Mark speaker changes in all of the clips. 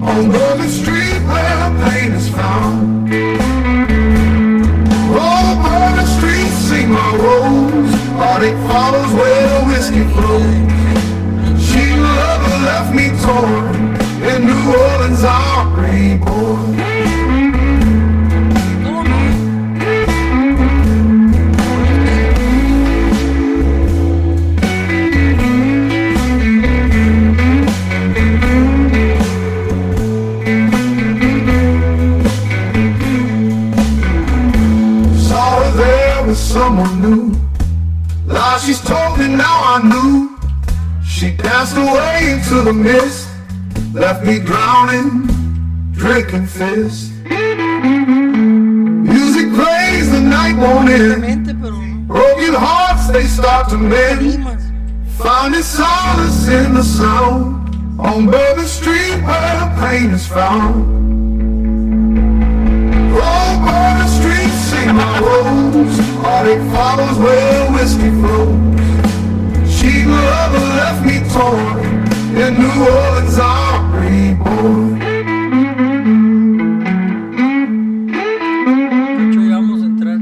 Speaker 1: on Bourbon Street where pain is found. Oh, Bourbon Street, sing my woes. Heartache follows where the whiskey flows. She lover left me torn. In New Orleans I'm reborn. Someone new, lies she's told me now I knew. She danced away into the mist, left me drowning, drinking fist. Music plays, the night won't end. Broken hearts, they start to mend. Finding solace in the sound on Bourbon Street where the pain is found. Oh, Bourbon Street, sing my woes. Heartache follows where whiskey flows. She lover left me torn. In New Orleans I'm reborn.
Speaker 2: Mucho ya vamos a entrar.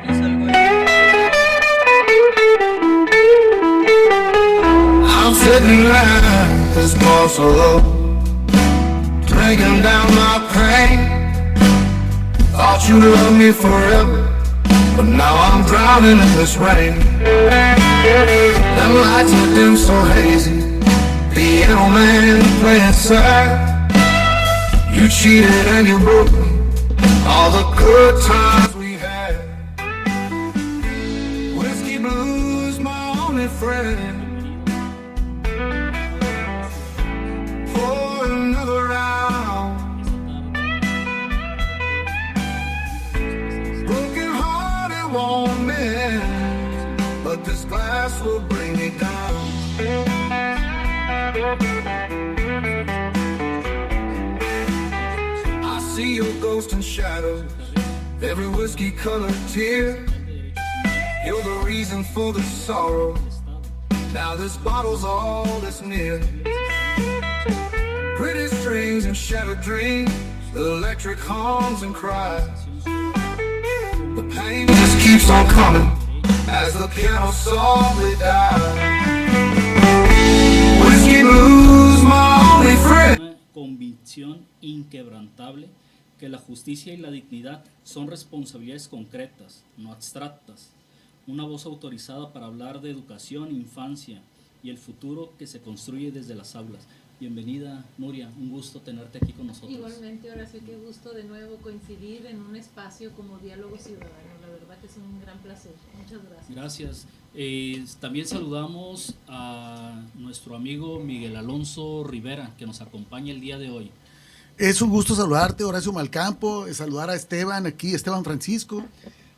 Speaker 2: ¿Tienes algo ahí?
Speaker 1: I'm sitting like this morsel, drinking down my pain. Thought you loved me forever, but now I'm drowning in this rain. Them lights are dim so hazy, piano man playing sad. You cheated and you broke me, all the good times we had. Whiskey blues, my only friend. For another round. Won't mend, but this glass will bring me down. I see your ghost and shadows, every whiskey-colored tear. You're the reason for the sorrow. Now this bottle's all that's near. Pretty strings and shattered dreams, electric hums and cries. The pain just keeps on coming as the piano softly dies. Whiskey blues, my only friend.
Speaker 3: Una convicción inquebrantable que la justicia y la dignidad son responsabilidades concretas, no abstractas. Una voz autorizada para hablar de educación, infancia y el futuro que se construye desde las aulas. Bienvenida, Nuria, un gusto tenerte aquí con nosotros.
Speaker 4: Igualmente, ahora sí que gusto de nuevo coincidir en un espacio como Diálogo Ciudadano. La verdad que es un gran placer. Muchas gracias.
Speaker 3: Gracias. También saludamos a nuestro amigo Miguel Alonso Rivera, que nos acompaña el día de hoy.
Speaker 5: Es un gusto saludarte, Horacio Malcampo, saludar a Esteban aquí, Esteban Francisco,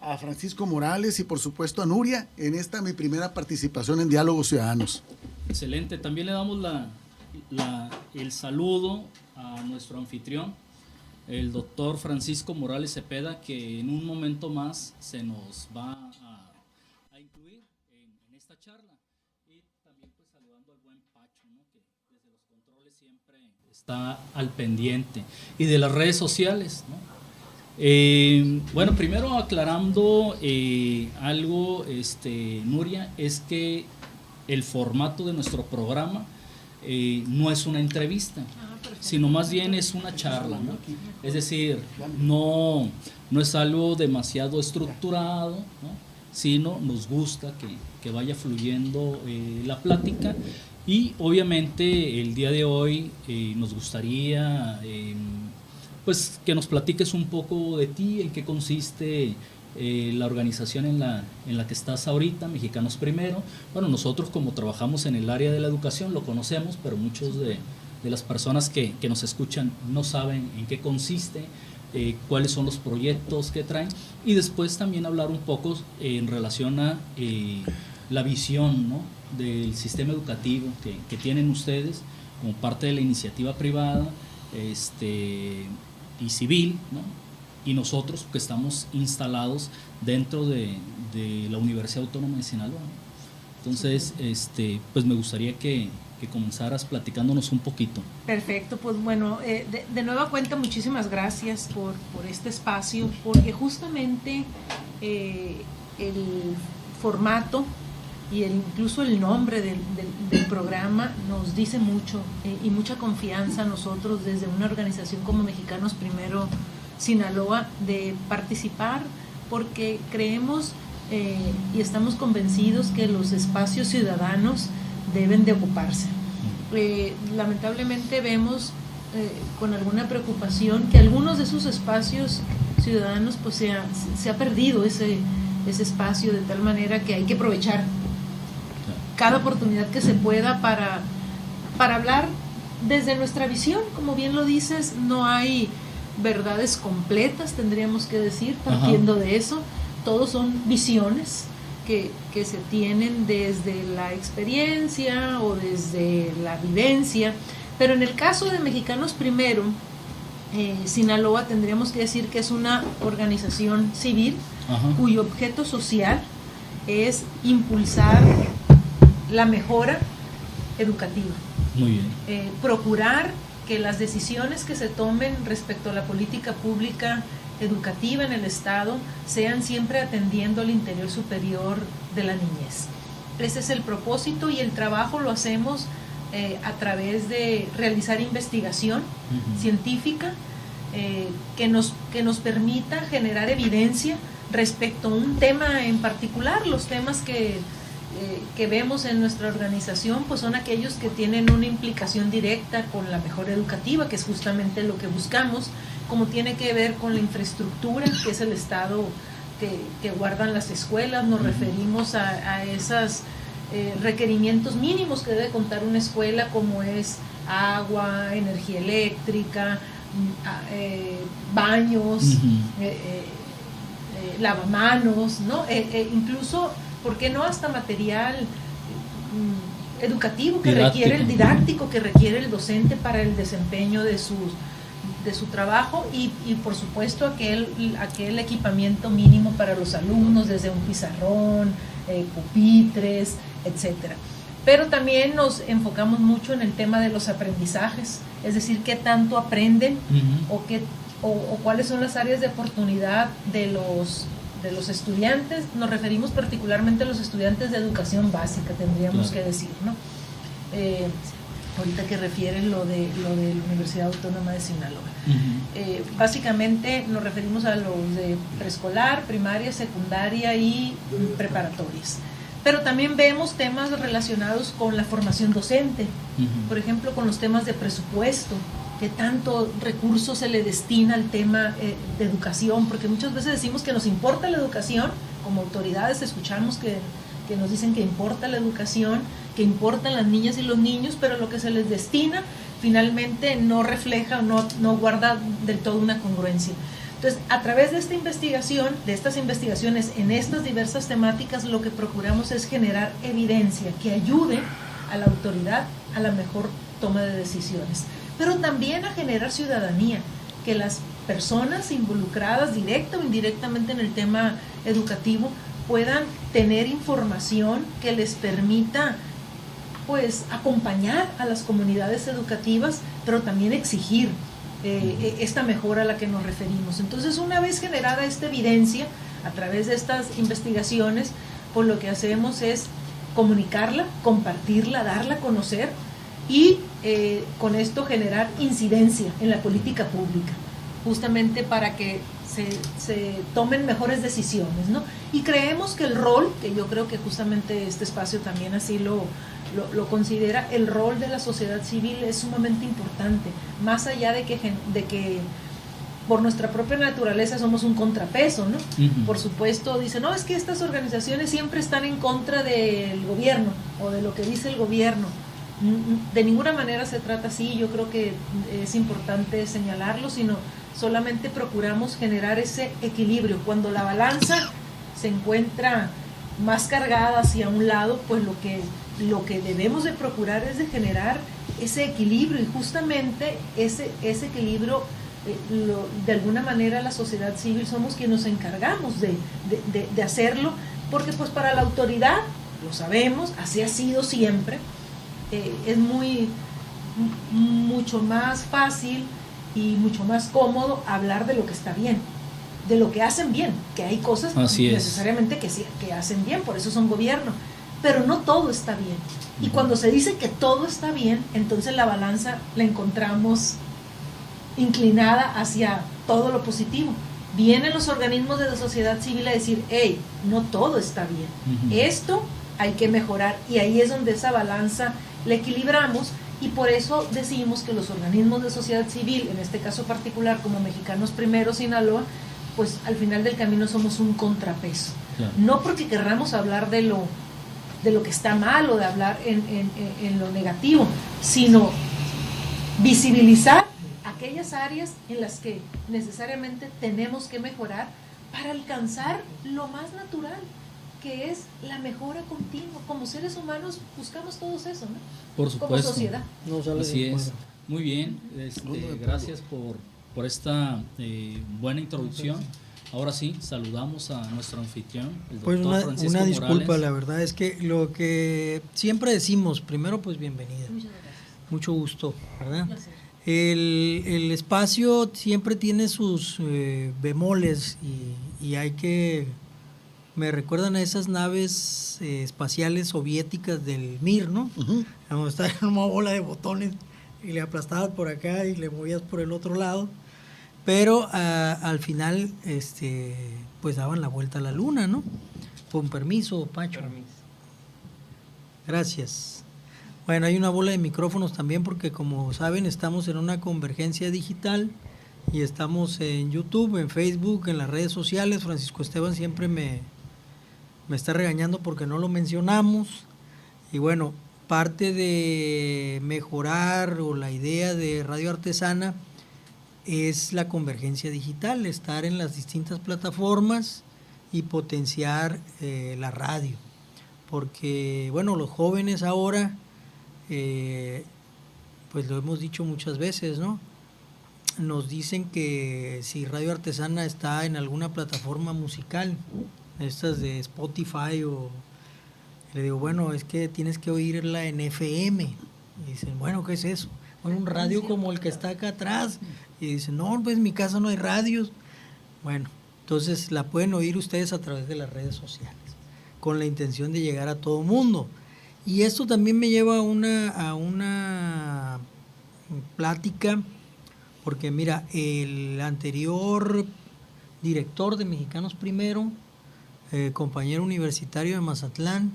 Speaker 5: a Francisco Morales y por supuesto a Nuria en esta mi primera participación en Diálogos Ciudadanos.
Speaker 3: Excelente. También le damos el saludo a nuestro anfitrión, el doctor Francisco Morales Cepeda, que en un momento más se nos va a incluir en esta charla. Y también pues saludando al buen Pacho, ¿no?, que desde los controles siempre está al pendiente. Y de las redes sociales, ¿no? Bueno, primero aclarando algo, Nuria, es que el formato de nuestro programa no es una entrevista, sino más bien es una charla, ¿no? Es decir, no es algo demasiado estructurado, ¿no?, sino nos gusta que vaya fluyendo la plática. Y obviamente el día de hoy nos gustaría pues que nos platiques un poco de ti, en qué consiste la organización en la que estás ahorita, Mexicanos Primero. Bueno, nosotros como trabajamos en el área de la educación lo conocemos, pero muchos de las personas que nos escuchan no saben en qué consiste, cuáles son los proyectos que traen, y después también hablar un poco en relación a la visión, ¿no?, del sistema educativo que tienen ustedes como parte de la iniciativa privada y civil, ¿no?, y nosotros que estamos instalados dentro de la Universidad Autónoma de Sinaloa. Entonces, pues me gustaría que que comenzaras platicándonos un poquito.
Speaker 4: Perfecto, pues bueno, de nueva cuenta muchísimas gracias por este espacio, porque justamente el formato y incluso el nombre del programa nos dice mucho y mucha confianza a nosotros desde una organización como Mexicanos Primero Sinaloa de participar, porque creemos y estamos convencidos que los espacios ciudadanos deben de ocuparse. Lamentablemente vemos con alguna preocupación que algunos de esos espacios ciudadanos pues se ha perdido ese espacio, de tal manera que hay que aprovechar cada oportunidad que se pueda para hablar desde nuestra visión. Como bien lo dices, no hay verdades completas, tendríamos que decir, partiendo de eso. Todos son visiones que se tienen desde la experiencia o desde la vivencia, pero en el caso de Mexicanos Primero, Sinaloa, tendríamos que decir que es una organización civil cuyo objeto social es impulsar la mejora educativa.
Speaker 3: Muy bien.
Speaker 4: Procurar que las decisiones que se tomen respecto a la política pública educativa en el Estado sean siempre atendiendo al interés superior de la niñez. Ese es el propósito, y el trabajo lo hacemos a través de realizar investigación científica que nos permita generar evidencia respecto a un tema en particular. Los temas que vemos en nuestra organización pues son aquellos que tienen una implicación directa con la mejora educativa, que es justamente lo que buscamos, como tiene que ver con la infraestructura, que es el estado que guardan las escuelas. Nos referimos a esos requerimientos mínimos que debe contar una escuela, como es agua, energía eléctrica, baños, lavamanos, ¿no? Incluso, ¿por qué no hasta material educativo que requiere el didáctico, que requiere el docente para el desempeño de su trabajo, y por supuesto aquel equipamiento mínimo para los alumnos, desde un pizarrón, pupitres, etcétera. Pero también nos enfocamos mucho en el tema de los aprendizajes, es decir, qué tanto aprenden o cuáles son las áreas de oportunidad de los estudiantes. Nos referimos particularmente a los estudiantes de educación básica, tendríamos que decir, ¿no? Ahorita que refieren lo de la Universidad Autónoma de Sinaloa. Básicamente nos referimos a los de preescolar, primaria, secundaria y preparatorias. Pero también vemos temas relacionados con la formación docente, por ejemplo, con los temas de presupuesto, qué tanto recurso se le destina al tema de educación, porque muchas veces decimos que nos importa la educación, como autoridades escuchamos que nos dicen que importa la educación, que importan las niñas y los niños, pero lo que se les destina finalmente no refleja, no guarda del todo una congruencia. Entonces, a través de esta investigación, de estas investigaciones en estas diversas temáticas, lo que procuramos es generar evidencia que ayude a la autoridad a la mejor toma de decisiones, pero también a generar ciudadanía, que las personas involucradas directa o indirectamente en el tema educativo puedan tener información que les permita pues acompañar a las comunidades educativas, pero también exigir esta mejora a la que nos referimos. Entonces, una vez generada esta evidencia a través de estas investigaciones, pues lo que hacemos es comunicarla, compartirla, darla a conocer, y con esto generar incidencia en la política pública, justamente para que se tomen mejores decisiones, ¿no? Y creemos que el rol, que yo creo que justamente este espacio también así lo considera, el rol de la sociedad civil es sumamente importante, más allá de que por nuestra propia naturaleza somos un contrapeso, ¿no? Por supuesto, dicen, no, es que estas organizaciones siempre están en contra del gobierno o de lo que dice el gobierno. De ninguna manera se trata así, yo creo que es importante señalarlo, sino solamente procuramos generar ese equilibrio. Cuando la balanza se encuentra más cargada hacia un lado, pues lo que debemos de procurar es de generar ese equilibrio, y justamente ese equilibrio de alguna manera la sociedad civil somos quienes nos encargamos de hacerlo, porque pues para la autoridad, lo sabemos, así ha sido siempre, es mucho más fácil y mucho más cómodo hablar de lo que está bien, de lo que hacen bien, que hay cosas necesariamente que hacen bien, por eso son gobierno, pero no todo está bien. Y cuando se dice que todo está bien, entonces la balanza la encontramos inclinada hacia todo lo positivo. Vienen los organismos de la sociedad civil a decir, hey, no todo está bien, esto hay que mejorar, y ahí es donde esa balanza la equilibramos, y por eso decimos que los organismos de sociedad civil, en este caso particular como Mexicanos Primero Sinaloa, pues al final del camino somos un contrapeso. Claro. No porque querramos hablar de lo que está mal o de hablar en lo negativo, sino visibilizar aquellas áreas en las que necesariamente tenemos que mejorar para alcanzar lo más natural, que es la mejora continua. Como seres humanos buscamos todos eso, ¿no?
Speaker 3: Por supuesto.
Speaker 4: Como sociedad.
Speaker 3: Así es. Muy bien, gracias por esta buena introducción. Ahora sí, saludamos a nuestro anfitrión, el doctor
Speaker 6: pues
Speaker 3: Francisco
Speaker 6: una disculpa,
Speaker 3: Morales.
Speaker 6: La verdad es que lo que siempre decimos, primero pues bienvenida.
Speaker 4: Muchas gracias.
Speaker 6: Mucho gusto, ¿verdad?
Speaker 4: Gracias.
Speaker 6: El espacio siempre tiene sus bemoles y hay que... Me recuerdan a esas naves espaciales soviéticas del Mir, ¿no? Cuando estaba en una bola de botones y le aplastabas por acá y le movías por el otro lado. Pero al final, pues daban la vuelta a la luna, ¿no? Con permiso, Pacho. Gracias. Bueno, hay una bola de micrófonos también porque, como saben, estamos en una convergencia digital y estamos en YouTube, en Facebook, en las redes sociales. Francisco Esteban siempre me está regañando porque no lo mencionamos. Y bueno, parte de mejorar o la idea de Radio Artesana es la convergencia digital, estar en las distintas plataformas y potenciar la radio. Porque, bueno, los jóvenes ahora, pues lo hemos dicho muchas veces, ¿no? Nos dicen que si Radio Artesana está en alguna plataforma musical, estas de Spotify, o le digo, bueno, es que tienes que oírla en FM. Y dicen, bueno, ¿qué es eso? Bueno, un radio como el que está acá atrás. Y dicen, no, pues en mi casa no hay radios. Bueno, entonces la pueden oír ustedes a través de las redes sociales, con la intención de llegar a todo mundo. Y esto también me lleva a una plática, porque mira, el anterior director de Mexicanos Primero, compañero universitario de Mazatlán.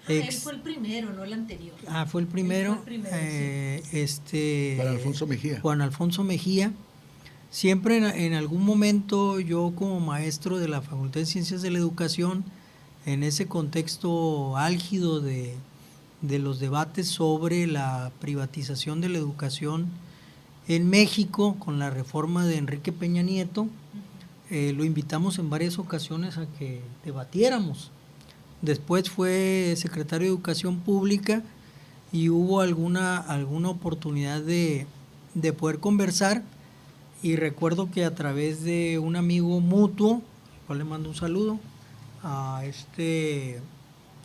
Speaker 4: Él fue el primero, no el anterior.
Speaker 6: Fue el primero.
Speaker 4: Sí.
Speaker 5: Juan Alfonso Mejía.
Speaker 6: Juan Alfonso Mejía. Siempre en algún momento yo, como maestro de la Facultad de Ciencias de la Educación, en ese contexto álgido de los debates sobre la privatización de la educación en México con la reforma de Enrique Peña Nieto, lo invitamos en varias ocasiones a que debatiéramos. Después fue secretario de Educación Pública y hubo alguna oportunidad de poder conversar, y recuerdo que a través de un amigo mutuo, al cual le mando un saludo, a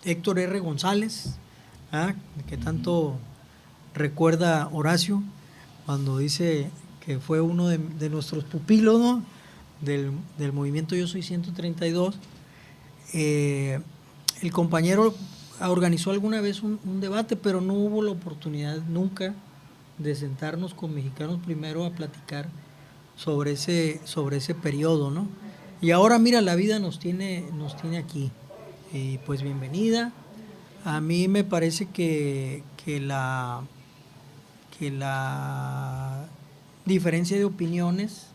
Speaker 6: Héctor R. González, que tanto recuerda Horacio cuando dice que fue uno de nuestros pupilos, ¿no? del movimiento Yo Soy 132. El compañero organizó alguna vez un debate, pero no hubo la oportunidad nunca de sentarnos con Mexicanos Primero a platicar sobre ese periodo, ¿no? Y ahora mira, la vida nos tiene aquí. Pues bienvenida. A mí me parece que la diferencia de opiniones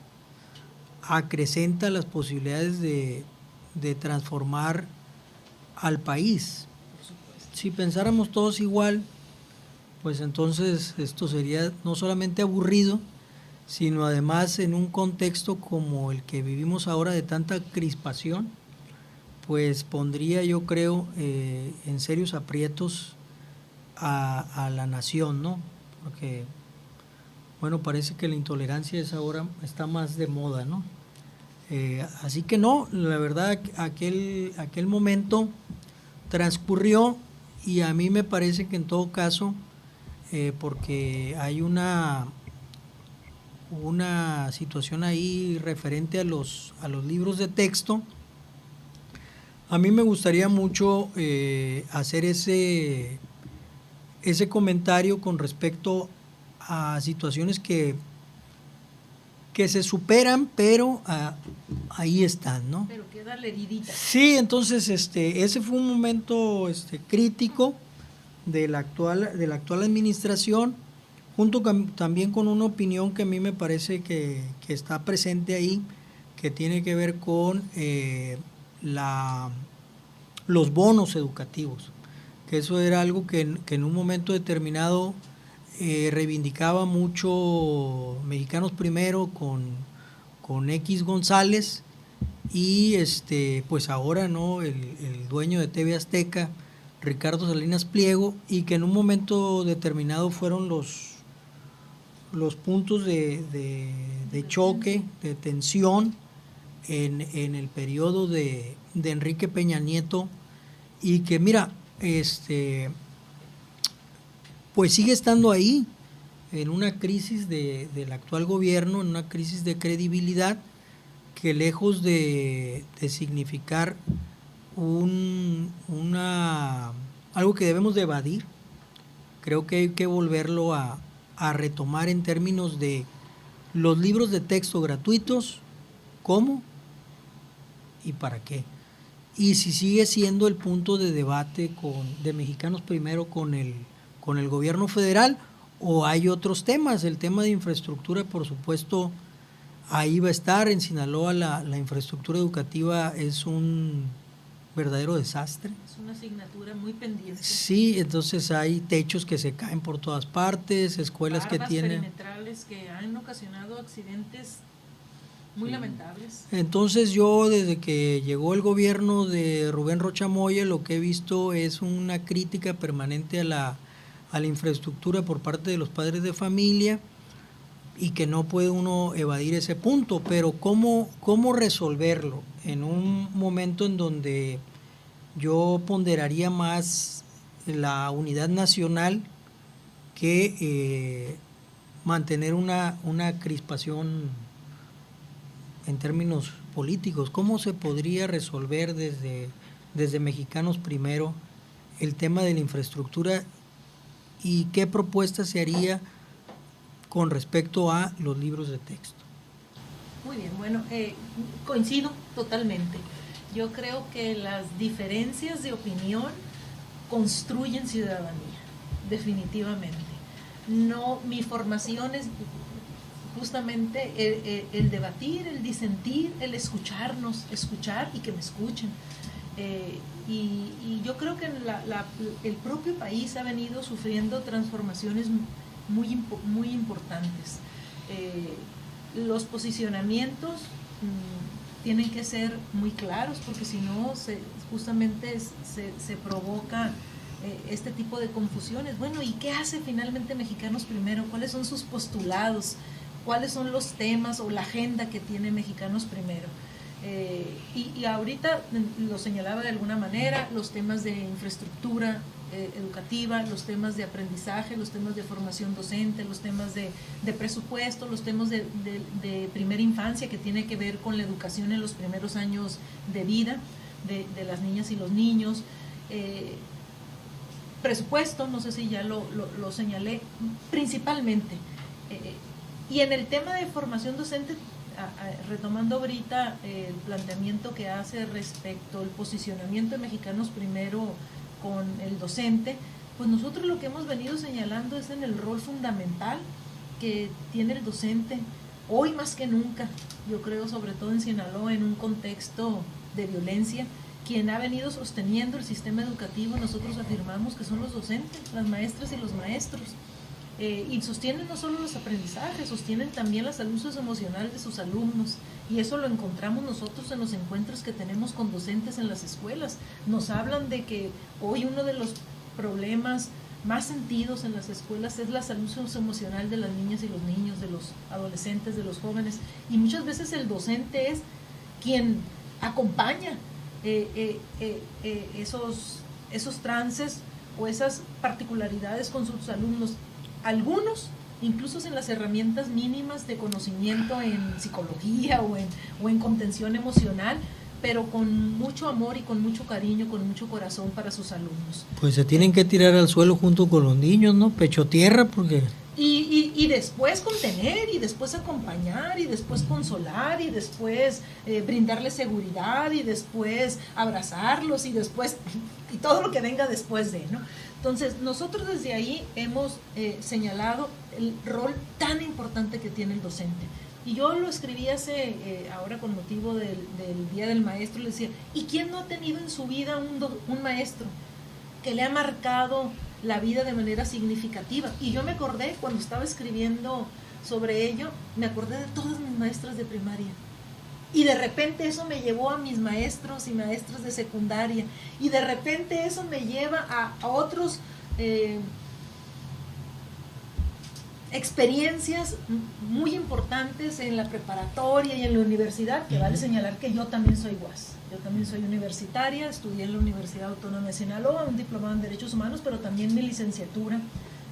Speaker 6: acrecenta las posibilidades de transformar al país. Si pensáramos todos igual, pues entonces esto sería no solamente aburrido, sino además en un contexto como el que vivimos ahora de tanta crispación, pues pondría, yo creo, en serios aprietos a la nación, ¿no? Porque, bueno, parece que la intolerancia está más de moda, ¿no? Así que no, la verdad, aquel momento transcurrió, y a mí me parece que en todo caso porque hay una situación ahí referente a los libros de texto. A mí me gustaría mucho hacer ese comentario con respecto a situaciones que se superan, pero ahí están, ¿no?
Speaker 4: Pero queda la heridita.
Speaker 6: Sí, entonces ese fue un momento crítico de la actual administración, junto también con una opinión que a mí me parece que está presente ahí, que tiene que ver con los bonos educativos, que eso era algo que en un momento determinado reivindicaba mucho Mexicanos Primero con X González, y pues ahora no el dueño de TV Azteca, Ricardo Salinas Pliego, y que en un momento determinado fueron los puntos de choque, de tensión en el periodo de Enrique Peña Nieto, y que mira, pues sigue estando ahí en una crisis del actual gobierno, en una crisis de credibilidad, que lejos de significar algo que debemos de evadir, creo que hay que volverlo a retomar en términos de los libros de texto gratuitos, ¿cómo y para qué? Y si sigue siendo el punto de debate de Mexicanos Primero con el gobierno federal, o hay otros temas. El tema de infraestructura, por supuesto, ahí va a estar. En Sinaloa la infraestructura educativa es un verdadero desastre.
Speaker 4: Es una asignatura muy pendiente.
Speaker 6: Sí, entonces hay techos que se caen por todas partes, escuelas que tienen
Speaker 4: perimetrales que han ocasionado accidentes muy lamentables.
Speaker 6: Entonces yo, desde que llegó el gobierno de Rubén Rocha Moya, lo que he visto es una crítica permanente a la infraestructura por parte de los padres de familia, y que no puede uno evadir ese punto. Pero ¿cómo resolverlo en un momento en donde yo ponderaría más la unidad nacional que mantener una crispación en términos políticos? ¿Cómo se podría resolver desde Mexicanos Primero el tema de la infraestructura, y qué propuesta se haría con respecto a los libros de texto?
Speaker 4: Muy bien, bueno, coincido totalmente. Yo creo que las diferencias de opinión construyen ciudadanía, definitivamente. No, mi formación es justamente el debatir, el disentir, el escuchar y que me escuchen. Y yo creo que el propio país ha venido sufriendo transformaciones muy importantes. Los posicionamientos tienen que ser muy claros, porque si no justamente se provoca este tipo de confusiones. Bueno, ¿y qué hace finalmente Mexicanos Primero? ¿Cuáles son sus postulados? ¿Cuáles son los temas o la agenda que tiene Mexicanos Primero? Y ahorita lo señalaba de alguna manera, los temas de infraestructura educativa, los temas de aprendizaje, los temas de formación docente, los temas de presupuesto, los temas de primera infancia, que tiene que ver con la educación en los primeros años de vida de las niñas y los niños. Presupuesto, no sé si ya lo señalé, principalmente. Y en el tema de formación docente, retomando ahorita el planteamiento que hace respecto al posicionamiento de Mexicanos Primero con el docente, pues nosotros lo que hemos venido señalando es en el rol fundamental que tiene el docente hoy más que nunca. Yo creo, sobre todo en Sinaloa, en un contexto de violencia, quien ha venido sosteniendo el sistema educativo, nosotros afirmamos que son los docentes, las maestras y los maestros. Y sostienen no solo los aprendizajes, sostienen también la salud socioemocional de sus alumnos, y eso lo encontramos nosotros en los encuentros que tenemos con docentes en las escuelas. Nos hablan de que hoy uno de los problemas más sentidos en las escuelas es la salud socioemocional de las niñas y los niños, de los adolescentes, de los jóvenes, y muchas veces el docente es quien acompaña esos trances o esas particularidades con sus alumnos. algunos, incluso sin las herramientas mínimas de conocimiento en psicología o en contención emocional, pero con mucho amor y con mucho cariño, con mucho corazón para sus alumnos.
Speaker 6: Pues se tienen que tirar al suelo junto con los niños, ¿no? Pecho tierra, porque...
Speaker 4: Y después contener, y después acompañar, y después consolar, y después brindarles seguridad, y después abrazarlos, y después, y todo lo que venga después de, ¿no? Entonces, nosotros desde ahí hemos señalado el rol tan importante que tiene el docente. Y yo lo escribí ahora con motivo del Día del Maestro, le decía, ¿y quién no ha tenido en su vida un maestro que le ha marcado la vida de manera significativa? Y yo me acordé, cuando estaba escribiendo sobre ello, me acordé de todas mis maestras de primaria. Y de repente eso me llevó a mis maestros y maestras de secundaria. Y de repente eso me lleva a otros experiencias muy importantes en la preparatoria y en la universidad, que vale señalar que yo también soy UAS. Yo también soy universitaria, estudié en la Universidad Autónoma de Sinaloa, un diplomado en Derechos Humanos, pero también mi licenciatura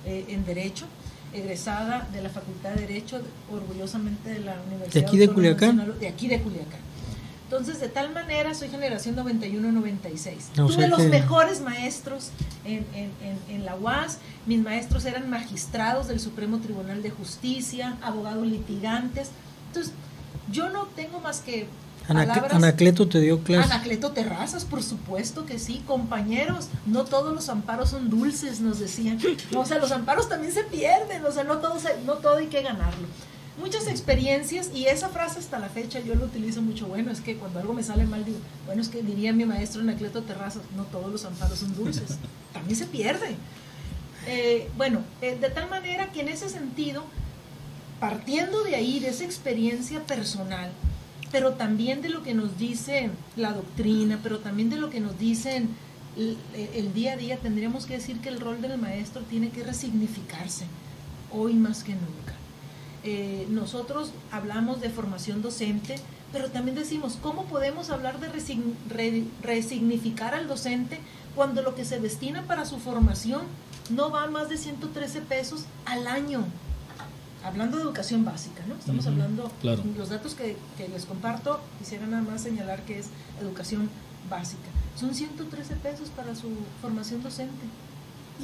Speaker 4: en Derecho, egresada de la Facultad de Derecho, orgullosamente de la Universidad
Speaker 6: ¿De aquí de
Speaker 4: Autónoma
Speaker 6: Culiacán?
Speaker 4: Sinaloa, de aquí de Culiacán. Entonces, de tal manera, soy generación 91-96.
Speaker 6: No, o
Speaker 4: Tuve
Speaker 6: sea
Speaker 4: los
Speaker 6: que...
Speaker 4: mejores maestros en la UAS. Mis maestros eran magistrados del Supremo Tribunal de Justicia, abogados litigantes. Entonces, yo no tengo más que palabras.
Speaker 6: Anacleto te dio clase.
Speaker 4: Anacleto Terrazas, por supuesto que sí. Compañeros, no todos los amparos son dulces, nos decían. No, o sea, los amparos también se pierden, o sea, no todo hay que ganarlo. Muchas experiencias, y esa frase hasta la fecha yo la utilizo mucho. Bueno, es que cuando algo me sale mal digo, bueno, es que diría mi maestro Anacleto Terrazas, no todos los amparos son dulces, también se pierde. De tal manera que en ese sentido, partiendo de ahí, de esa experiencia personal, pero también de lo que nos dice la doctrina, pero también de lo que nos dicen el día a día, tendríamos que decir que el rol del maestro tiene que resignificarse, hoy más que nunca. Nosotros hablamos de formación docente, pero también decimos, ¿cómo podemos hablar de resignificar al docente cuando lo que se destina para su formación no va a más de 113 pesos al año? Hablando de educación básica, ¿no? Estamos hablando,
Speaker 3: claro.
Speaker 4: Los datos que les comparto, quisiera nada más señalar que es educación básica. Son 113 pesos para su formación docente.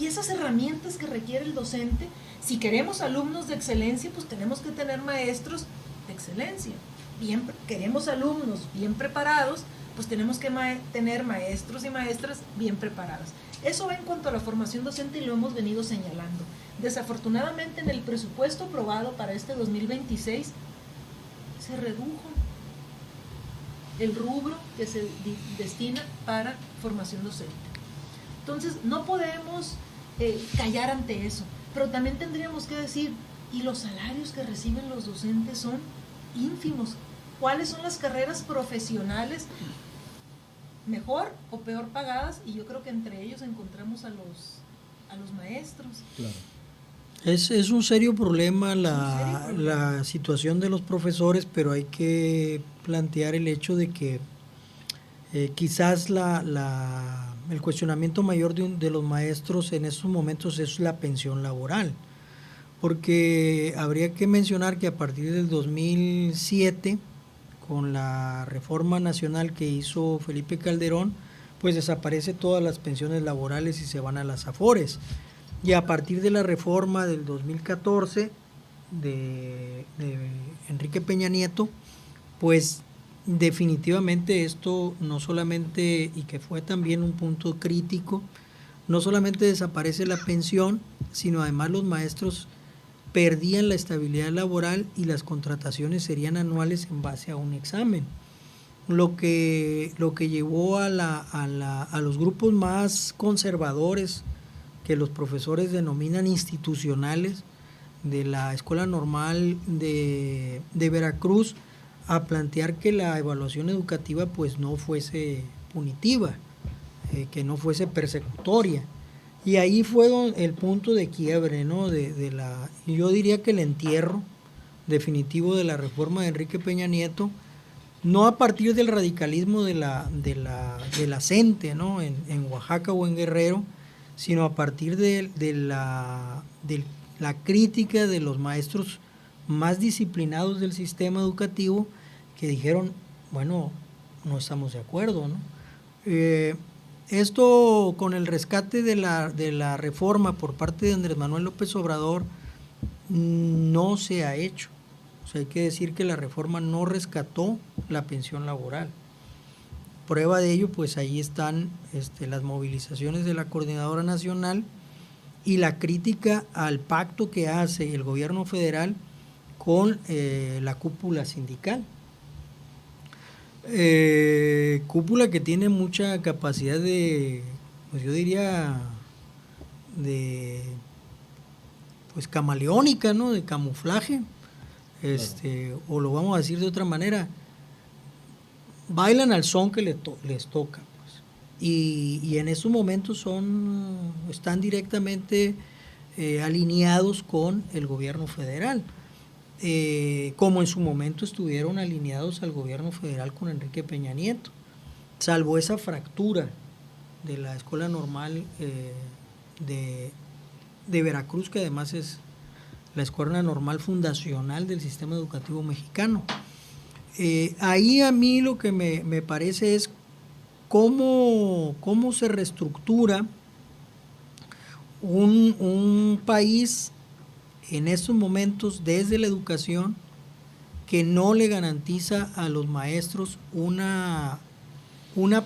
Speaker 4: Y esas herramientas que requiere el docente, si queremos alumnos de excelencia, pues tenemos que tener maestros de excelencia. Queremos alumnos bien preparados, pues tenemos que tener maestros y maestras bien preparadas. Eso va en cuanto a la formación docente y lo hemos venido señalando. Desafortunadamente, en el presupuesto aprobado para este 2026 se redujo el rubro que se destina para formación docente. Entonces, no podemos callar ante eso, pero también tendríamos que decir, y los salarios que reciben los docentes son ínfimos. ¿Cuáles son las carreras profesionales mejor o peor pagadas? Y yo creo que entre ellos encontramos a los maestros.
Speaker 3: Claro.
Speaker 6: Es un serio problema la situación de los profesores, pero hay que plantear el hecho de que quizás el cuestionamiento mayor de los maestros en estos momentos es la pensión laboral, porque habría que mencionar que a partir del 2007, con la reforma nacional que hizo Felipe Calderón, pues desaparece todas las pensiones laborales y se van a las AFORES. Y a partir de la reforma del 2014 de Enrique Peña Nieto, pues definitivamente esto no solamente, y que fue también un punto crítico, no solamente desaparece la pensión, sino además los maestros perdían la estabilidad laboral y las contrataciones serían anuales en base a un examen. Lo que llevó a los grupos más conservadores, que los profesores denominan institucionales, de la Escuela Normal de Veracruz, a plantear que la evaluación educativa pues no fuese punitiva, que no fuese persecutoria. Y ahí fue el punto de quiebre, ¿no? Yo diría que el entierro definitivo de la reforma de Enrique Peña Nieto, no a partir del radicalismo de la CENTE, ¿no? en Oaxaca o en Guerrero, sino a partir del la crítica de los maestros más disciplinados del sistema educativo que dijeron, bueno, no estamos de acuerdo, ¿no? Esto con el rescate de la reforma por parte de Andrés Manuel López Obrador no se ha hecho. O sea, hay que decir que la reforma no rescató la pensión laboral. Prueba de ello, pues ahí están las movilizaciones de la Coordinadora Nacional y la crítica al pacto que hace el gobierno federal con la cúpula sindical. Cúpula que tiene mucha capacidad de, pues yo diría, de pues camaleónica, ¿no? De camuflaje, o lo vamos a decir de otra manera, bailan al son que les toca, pues. Y en esos momentos están directamente alineados con el gobierno federal. Como en su momento estuvieron alineados al gobierno federal con Enrique Peña Nieto, salvo esa fractura de la Escuela Normal de Veracruz, que además es la Escuela Normal fundacional del sistema educativo mexicano. Ahí a mí lo que me parece es cómo se reestructura un país en estos momentos desde la educación que no le garantiza a los maestros una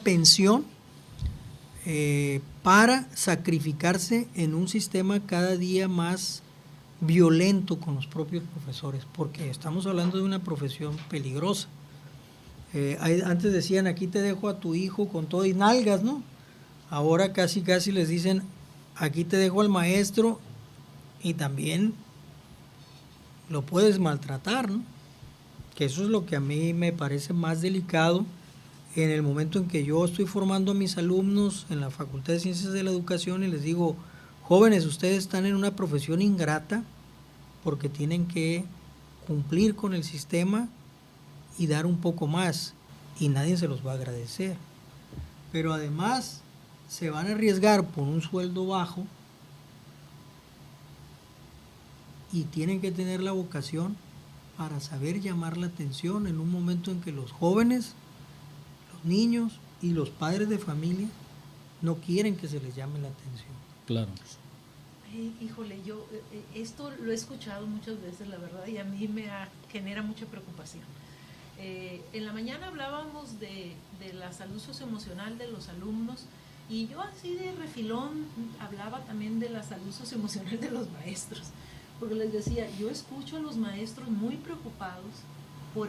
Speaker 6: pensión para sacrificarse en un sistema cada día más violento con los propios profesores, porque estamos hablando de una profesión peligrosa. Antes decían, aquí te dejo a tu hijo con todo y nalgas, ¿no? Ahora casi les dicen, aquí te dejo al maestro y también lo puedes maltratar, ¿no? Que eso es lo que a mí me parece más delicado en el momento en que yo estoy formando a mis alumnos en la Facultad de Ciencias de la Educación y les digo, jóvenes, ustedes están en una profesión ingrata porque tienen que cumplir con el sistema y dar un poco más y nadie se los va a agradecer. Pero además se van a arriesgar por un sueldo bajo y tienen que tener la vocación para saber llamar la atención en un momento en que los jóvenes, los niños y los padres de familia no quieren que se les llame la atención.
Speaker 3: Claro.
Speaker 4: Híjole, yo esto lo he escuchado muchas veces, la verdad, y a mí genera mucha preocupación. En la mañana hablábamos de la salud socioemocional de los alumnos y yo así de refilón hablaba también de la salud socioemocional de los maestros, porque les decía, yo escucho a los maestros muy preocupados por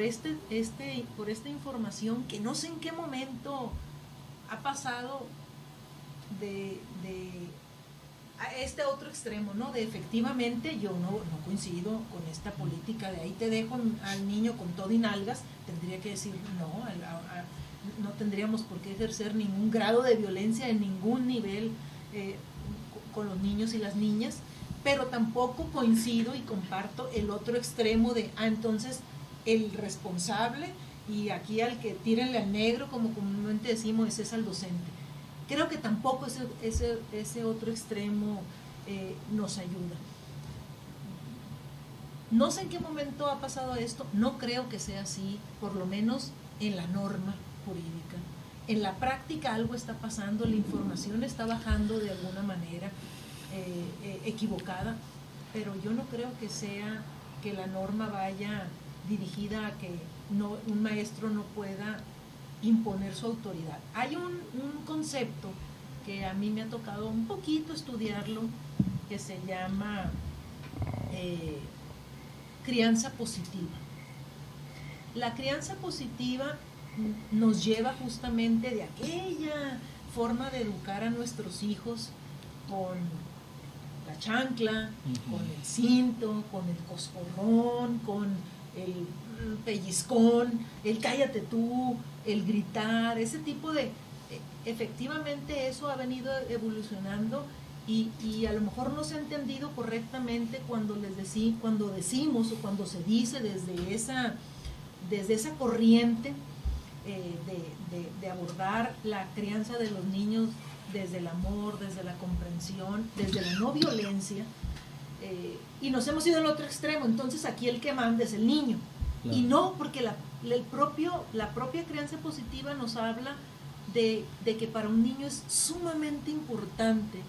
Speaker 4: por esta información que no sé en qué momento ha pasado a este otro extremo, ¿no? De efectivamente yo no coincido con esta política de ahí te dejo al niño con todo y nalgas. Tendría que decir no tendríamos por qué ejercer ningún grado de violencia en ningún nivel con los niños y las niñas, pero tampoco coincido y comparto el otro extremo de entonces el responsable y aquí al que tírenle al negro, como comúnmente decimos, ese es al docente. Creo que tampoco ese otro extremo nos ayuda. No sé en qué momento ha pasado esto, no creo que sea así, por lo menos en la norma jurídica. En la práctica algo está pasando, la información está bajando de alguna manera equivocada, pero yo no creo que sea que la norma vaya dirigida a que un maestro no pueda imponer su autoridad. Hay un concepto que a mí me ha tocado un poquito estudiarlo, que se llama crianza positiva. La crianza positiva nos lleva justamente de aquella forma de educar a nuestros hijos con la chancla, con el cinto, con el coscorrón, con el pellizcón, el cállate tú, el gritar, ese tipo de... Efectivamente eso ha venido evolucionando y a lo mejor no se ha entendido correctamente cuando decimos o cuando se dice desde esa corriente de abordar la crianza de los niños desde el amor, desde la comprensión, desde la no violencia. y nos hemos ido al otro extremo, entonces aquí el que manda es el niño.
Speaker 3: Claro.
Speaker 4: Y no, porque la propia crianza positiva nos habla de que para un niño es sumamente importante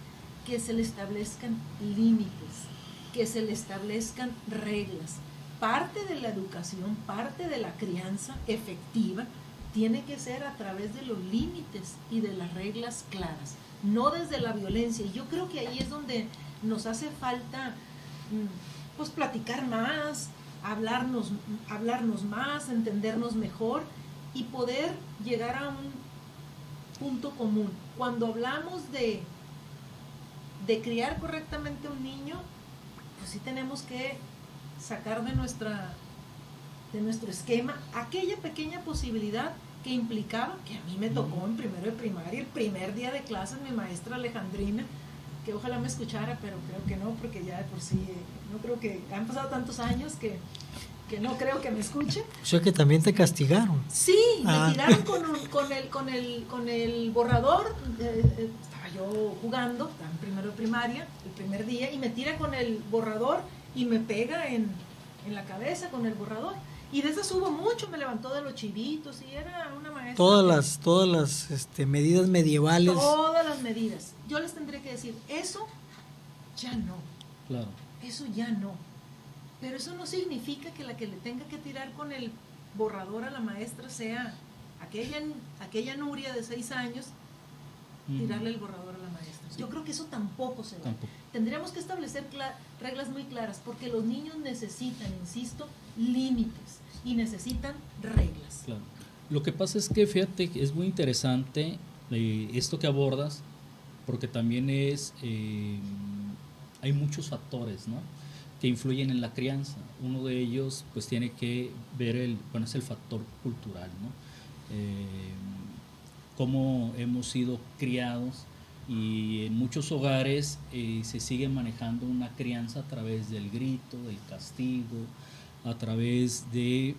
Speaker 4: que se le establezcan límites, que se le establezcan reglas. Parte de la educación, parte de la crianza efectiva tiene que ser a través de los límites y de las reglas claras, no desde la violencia. Y yo creo que ahí es donde nos hace falta pues platicar más, hablarnos más, entendernos mejor y poder llegar a un punto común. Cuando hablamos de criar correctamente a un niño, pues sí tenemos que sacar de nuestro esquema aquella pequeña posibilidad que implicaba, que a mí me tocó en primero de primaria, el primer día de clases, mi maestra Alejandrina, que ojalá me escuchara, pero creo que no, porque ya de por sí, no creo que, han pasado tantos años que no creo que me escuche.
Speaker 6: O sea que también te castigaron.
Speaker 4: Sí, me tiraron con el borrador, estaba yo jugando, estaba en primero de primaria, el primer día, y me tira con el borrador y me pega en la cabeza con el borrador. Y de esas hubo mucho, me levantó de los chivitos y era una maestra.
Speaker 6: Todas las medidas medievales.
Speaker 4: Todas las medidas. Yo les tendré que decir, eso ya no.
Speaker 3: Claro.
Speaker 4: Eso ya no. Pero eso no significa que la que le tenga que tirar con el borrador a la maestra sea aquella Nuria de 6 años, tirarle el borrador a la maestra. Sí. Yo creo que eso tampoco se va. Tendríamos que establecer reglas muy claras, porque los niños necesitan, insisto, límites y necesitan reglas.
Speaker 3: Claro. Lo que pasa es que, fíjate, es muy interesante esto que abordas, porque también hay muchos factores, ¿no?, que influyen en la crianza. Uno de ellos pues tiene que ver es el factor cultural, ¿no? Cómo hemos sido criados, y en muchos hogares se sigue manejando una crianza a través del grito, del castigo, a través de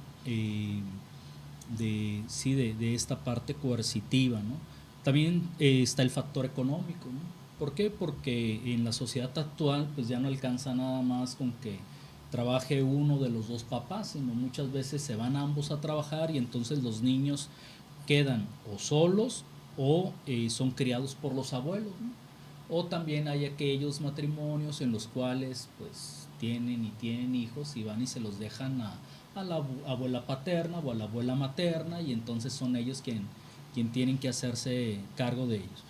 Speaker 3: esta parte coercitiva, ¿no? También está el factor económico, ¿no? ¿Por qué? Porque en la sociedad actual pues ya no alcanza nada más con que trabaje uno de los dos papás, sino muchas veces se van ambos a trabajar y entonces los niños quedan o solos o son criados por los abuelos, ¿no? O también hay aquellos matrimonios en los cuales pues tienen hijos y van y se los dejan a la abuela paterna o a la abuela materna, y entonces son ellos quien tienen que hacerse cargo de ellos.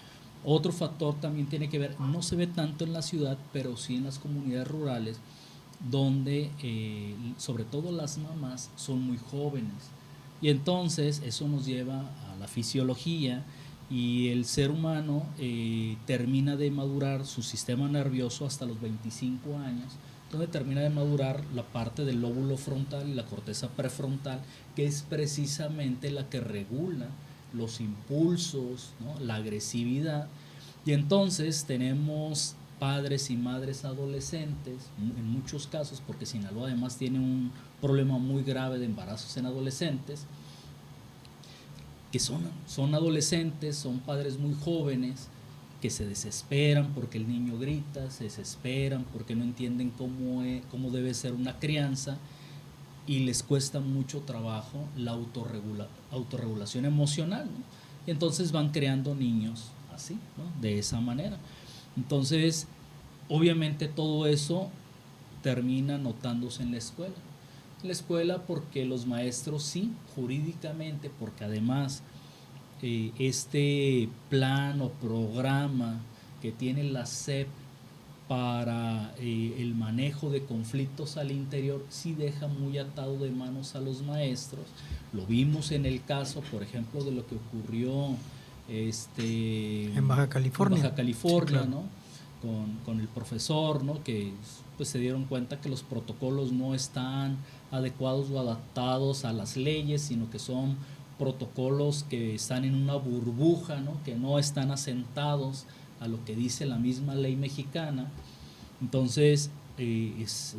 Speaker 3: Otro factor también tiene que ver, no se ve tanto en la ciudad, pero sí en las comunidades rurales, donde sobre todo las mamás son muy jóvenes, y entonces eso nos lleva a la fisiología, y el ser humano termina de madurar su sistema nervioso hasta los 25 años, donde termina de madurar la parte del lóbulo frontal y la corteza prefrontal, que es precisamente la que regula los impulsos, ¿no?, la agresividad. Y entonces tenemos padres y madres adolescentes, en muchos casos, porque Sinaloa además tiene un problema muy grave de embarazos en adolescentes, que son adolescentes, son padres muy jóvenes, que se desesperan porque el niño grita, se desesperan porque no entienden cómo debe ser una crianza, y les cuesta mucho trabajo la autorregulación emocional, ¿no? Y entonces van creando niños así, ¿no?, de esa manera. Entonces, obviamente todo eso termina notándose en la escuela. En la escuela porque los maestros sí, jurídicamente, porque además este plan o programa que tiene la SEP para el manejo de conflictos al interior sí deja muy atado de manos a los maestros. Lo vimos en el caso, por ejemplo, de lo que ocurrió
Speaker 6: en Baja California,
Speaker 3: sí, claro,
Speaker 6: ¿no?
Speaker 3: Con el profesor, ¿no?, que pues se dieron cuenta que los protocolos no están adecuados o adaptados a las leyes, sino que son protocolos que están en una burbuja, ¿no?, que no están asentados a lo que dice la misma ley mexicana. Entonces es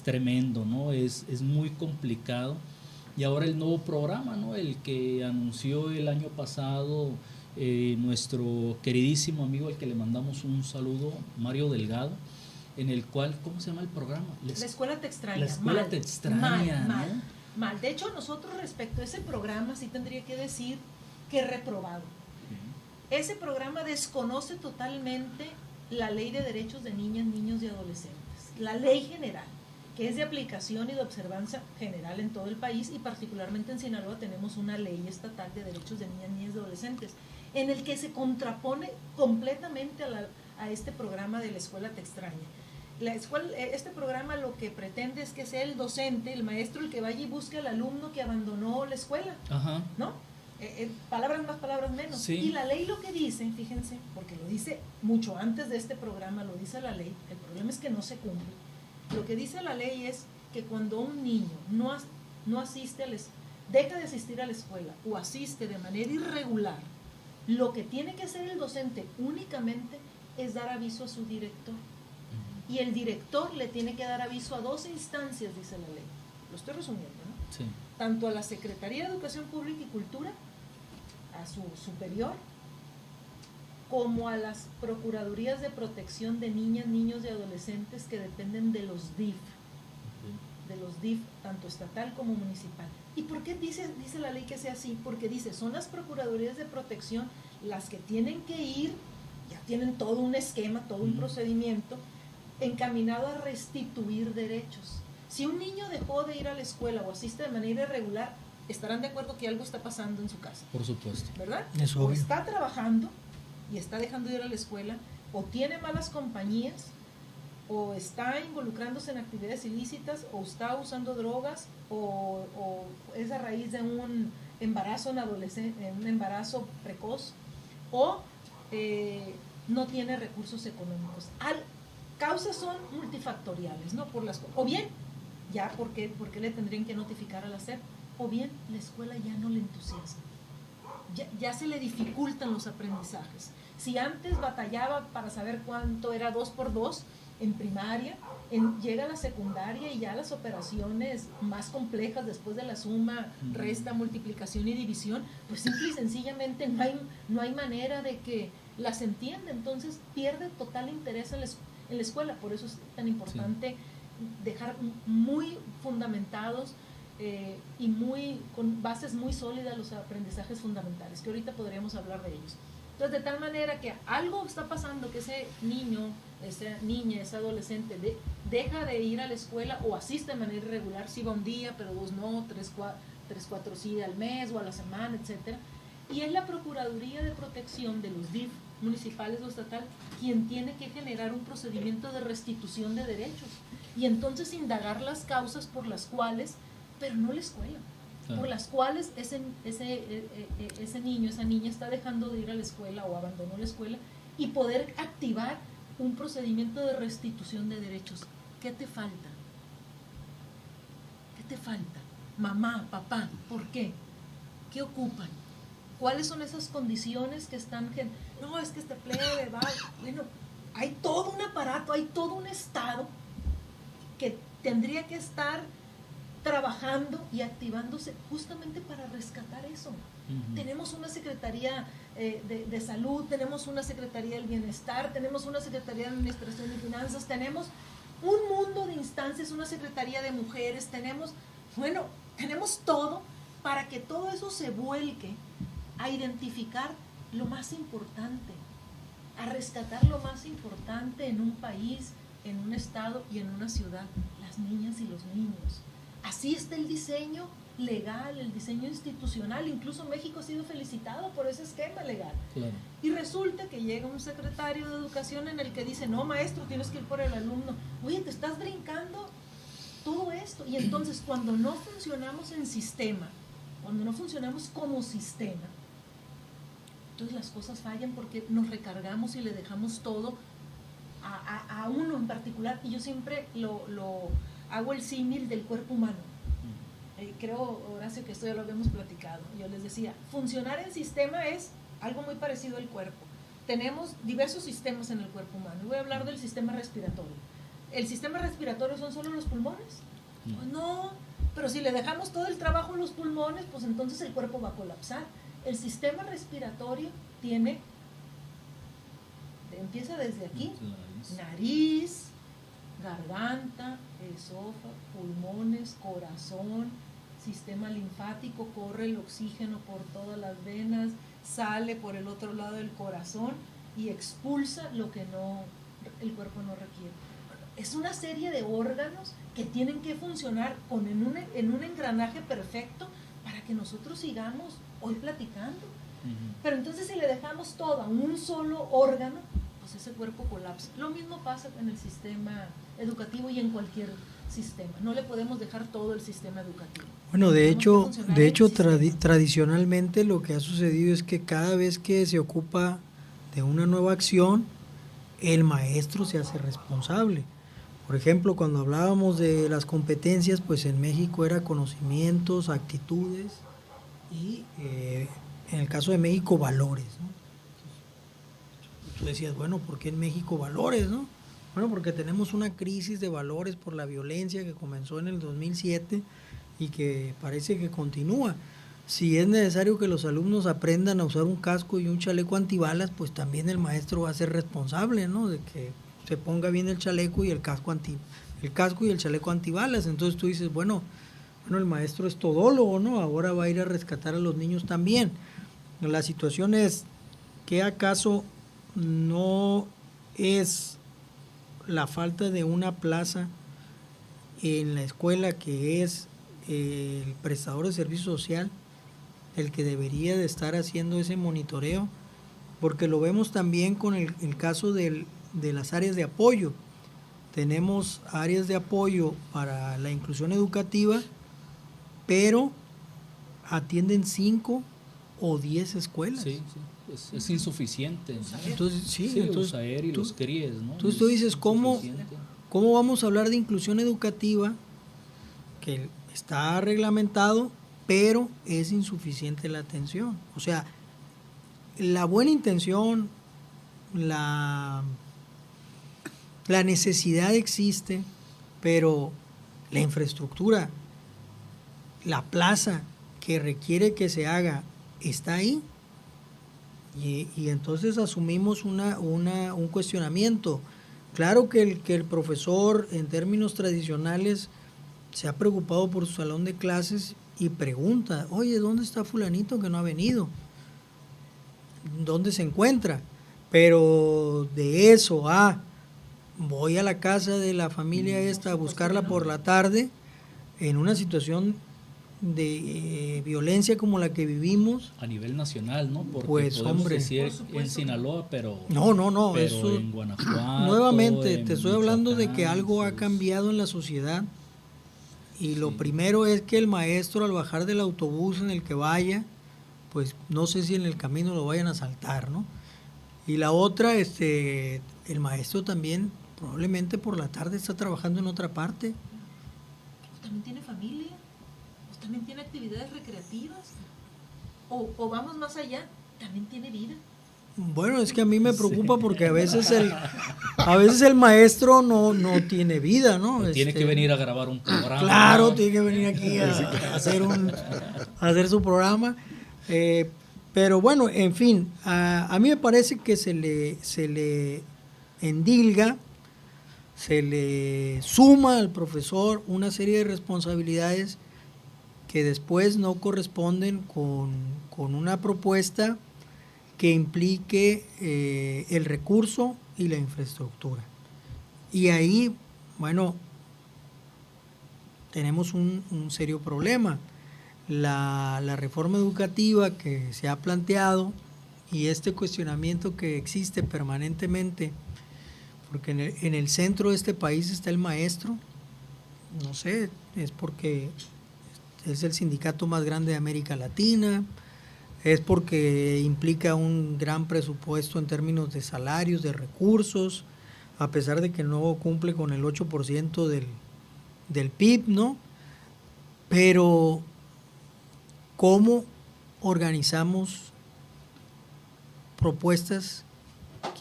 Speaker 3: tremendo, ¿no? Es muy complicado. Y ahora el nuevo programa, ¿no?, el que anunció el año pasado nuestro queridísimo amigo, al que le mandamos un saludo, Mario Delgado, en el cual, ¿cómo se llama el programa?
Speaker 4: La escuela te extraña.
Speaker 3: La escuela
Speaker 4: mal,
Speaker 3: te extraña, ¿no?
Speaker 4: Mal. De hecho, nosotros respecto a ese programa sí tendría que decir que reprobado. Ese programa desconoce totalmente la Ley de Derechos de Niñas, Niños y Adolescentes, la ley general, que es de aplicación y de observancia general en todo el país, y particularmente en Sinaloa tenemos una ley estatal de derechos de niñas, niños y adolescentes, en el que se contrapone completamente a este programa de la escuela te extraña. Este programa lo que pretende es que sea el docente, el maestro, el que vaya y busque al alumno que abandonó la escuela,
Speaker 3: Ajá.
Speaker 4: ¿no? Palabras más, palabras menos.
Speaker 3: Sí.
Speaker 4: Y la ley lo que dice, fíjense, porque lo dice mucho antes de este programa, lo dice la ley, el problema es que no se cumple. Lo que dice la ley es que cuando un niño no asiste deja de asistir a la escuela o asiste de manera irregular, lo que tiene que hacer el docente únicamente es dar aviso a su director. Y el director le tiene que dar aviso a 2 instancias, dice la ley. Lo estoy resumiendo, ¿no?
Speaker 3: Sí.
Speaker 4: Tanto a la Secretaría de Educación Pública y Cultura, a su superior, como a las Procuradurías de Protección de Niñas, Niños y Adolescentes que dependen de los DIF, tanto estatal como municipal. ¿Y por qué dice la ley que sea así? Porque dice, son las Procuradurías de Protección las que tienen que ir, ya tienen todo un esquema, todo un procedimiento encaminado a restituir derechos. Si un niño dejó de ir a la escuela o asiste de manera irregular, estarán de acuerdo que algo está pasando en su casa.
Speaker 3: Por supuesto.
Speaker 4: ¿Verdad?
Speaker 6: Es
Speaker 4: O
Speaker 6: obvio.
Speaker 4: está trabajando y está dejando de ir a la escuela, o tiene malas compañías, o está involucrándose en actividades ilícitas, o está usando drogas, o es a raíz de un embarazo un embarazo precoz, o no tiene recursos económicos. Causas son multifactoriales, ¿no? O bien, ya porque le tendrían que notificar al hacer, o bien la escuela ya no le entusiasma, ya se le dificultan los aprendizajes. Si antes batallaba para saber cuánto era 2 por 2 en primaria, llega a la secundaria y ya las operaciones más complejas después de la suma, resta, multiplicación y división, pues simple y sencillamente no hay manera de que las entienda, entonces pierde total interés en la escuela. Por eso es tan importante dejar muy fundamentados y con bases muy sólidas los aprendizajes fundamentales, que ahorita podríamos hablar de ellos. Entonces, de tal manera que algo está pasando, que ese niño, esa niña, ese adolescente deja de ir a la escuela o asiste de manera irregular, sí va un día, pero 2 no, 3, 4 sí al mes o a la semana, etcétera. Y es la Procuraduría de Protección de los DIF municipales o estatal quien tiene que generar un procedimiento de restitución de derechos y entonces indagar las causas por las cuales, pero no la escuela, por las cuales ese niño, esa niña está dejando de ir a la escuela o abandonó la escuela, y poder activar un procedimiento de restitución de derechos. ¿Qué te falta? ¿Qué te falta? Mamá, papá, ¿por qué? ¿Qué ocupan? ¿Cuáles son esas condiciones que están? No, es que este plebe va. Bueno, hay todo un aparato, hay todo un Estado que tendría que estar trabajando y activándose justamente para rescatar eso. Tenemos una Secretaría de Salud, tenemos una Secretaría del Bienestar, tenemos una Secretaría de Administración y Finanzas, tenemos un mundo de instancias, una Secretaría de Mujeres, tenemos todo para que todo eso se vuelque a identificar lo más importante, a rescatar lo más importante en un país, en un estado y en una ciudad, las niñas y los niños. Así está el diseño legal, el diseño institucional. Incluso México ha sido felicitado por ese esquema legal.
Speaker 3: Claro.
Speaker 4: Y resulta que llega un secretario de Educación en el que dice, no, maestro, tienes que ir por el alumno. Oye, te estás brincando todo esto. Y entonces, cuando no funcionamos en sistema, cuando no funcionamos como sistema, entonces las cosas fallan porque nos recargamos y le dejamos todo a uno en particular. Y yo siempre lo hago el símil del cuerpo humano. Creo, Horacio, que esto ya lo habíamos platicado. Yo les decía, funcionar en sistema es algo muy parecido al cuerpo. Tenemos diversos sistemas en el cuerpo humano. Voy a hablar del sistema respiratorio. ¿El sistema respiratorio son solo los pulmones? Pues no, pero si le dejamos todo el trabajo a los pulmones, pues entonces el cuerpo va a colapsar. El sistema respiratorio empieza desde aquí, nariz, garganta, esófago, pulmones, corazón, sistema linfático, corre el oxígeno por todas las venas, sale por el otro lado del corazón y expulsa lo que el cuerpo no requiere. Es una serie de órganos que tienen que funcionar en un engranaje perfecto para que nosotros sigamos hoy platicando. Pero entonces si le dejamos todo a un solo órgano, pues ese cuerpo colapsa. Lo mismo pasa en el sistema educativo y en cualquier sistema. No le podemos dejar todo el sistema educativo.
Speaker 6: Bueno, de hecho tradicionalmente lo que ha sucedido es que cada vez que se ocupa de una nueva acción, el maestro se hace responsable. Por ejemplo, cuando hablábamos de las competencias, pues en México era conocimientos, actitudes y en el caso de México valores, ¿no? Tú decías, bueno, ¿por qué en México valores, no? Bueno, porque tenemos una crisis de valores por la violencia que comenzó en el 2007 y que parece que continúa. Si es necesario que los alumnos aprendan a usar un casco y un chaleco antibalas, pues también el maestro va a ser responsable, ¿no? De que se ponga bien el chaleco y el casco y el chaleco antibalas. Entonces tú dices, bueno, el maestro es todólogo, ¿no? Ahora va a ir a rescatar a los niños también. La situación es que acaso no es la falta de una plaza en la escuela que es el prestador de servicio social el que debería de estar haciendo ese monitoreo, porque lo vemos también con el caso de las áreas de apoyo. Tenemos áreas de apoyo para la inclusión educativa, pero atienden 5 o 10 escuelas.
Speaker 3: Sí, pues es insuficiente.
Speaker 6: Entonces,
Speaker 3: los AER y los CRIES, ¿no?
Speaker 6: Entonces tú dices, ¿cómo vamos a hablar de inclusión educativa que está reglamentado, pero es insuficiente la atención? O sea, la buena intención, la necesidad existe, pero la infraestructura, la plaza que requiere que se haga, está ahí. Y entonces asumimos un cuestionamiento. Claro que el profesor, en términos tradicionales, se ha preocupado por su salón de clases y pregunta, oye, ¿dónde está fulanito que no ha venido? ¿Dónde se encuentra? Pero de eso voy a la casa de la familia esta a buscarla por la tarde, en una situación de violencia como la que vivimos
Speaker 3: a nivel nacional, ¿no? Porque
Speaker 6: pues
Speaker 3: podemos
Speaker 6: hombre,
Speaker 3: decir en Sinaloa, pero
Speaker 6: no,
Speaker 3: pero
Speaker 6: eso
Speaker 3: en Guanajuato,
Speaker 6: nuevamente
Speaker 3: en
Speaker 6: te estoy hablando de que
Speaker 3: Michoacán,
Speaker 6: algo ha
Speaker 3: pues,
Speaker 6: cambiado en la sociedad y lo primero es que el maestro al bajar del autobús en el que vaya, pues no sé si en el camino lo vayan a asaltar, ¿no? Y la otra, el maestro también probablemente por la tarde está trabajando en otra parte.
Speaker 4: O también tiene familia, o también tiene actividades recreativas, o vamos más allá, también tiene vida.
Speaker 6: Bueno, es que a mí me preocupa porque a veces el maestro no tiene vida, ¿no?
Speaker 3: Tiene que venir a grabar un programa.
Speaker 6: Claro,
Speaker 3: ¿no?
Speaker 6: tiene que venir aquí a hacer su programa. Pero bueno, en fin, a mí me parece que se le endilga, se le suma al profesor una serie de responsabilidades que después no corresponden con una propuesta que implique el recurso y la infraestructura. Y ahí, bueno, tenemos un serio problema. La reforma educativa que se ha planteado y este cuestionamiento que existe permanentemente, porque en el centro de este país está el maestro, no sé, es porque es el sindicato más grande de América Latina, es porque implica un gran presupuesto en términos de salarios, de recursos, a pesar de que no cumple con el 8% del PIB, ¿no? Pero ¿cómo organizamos propuestas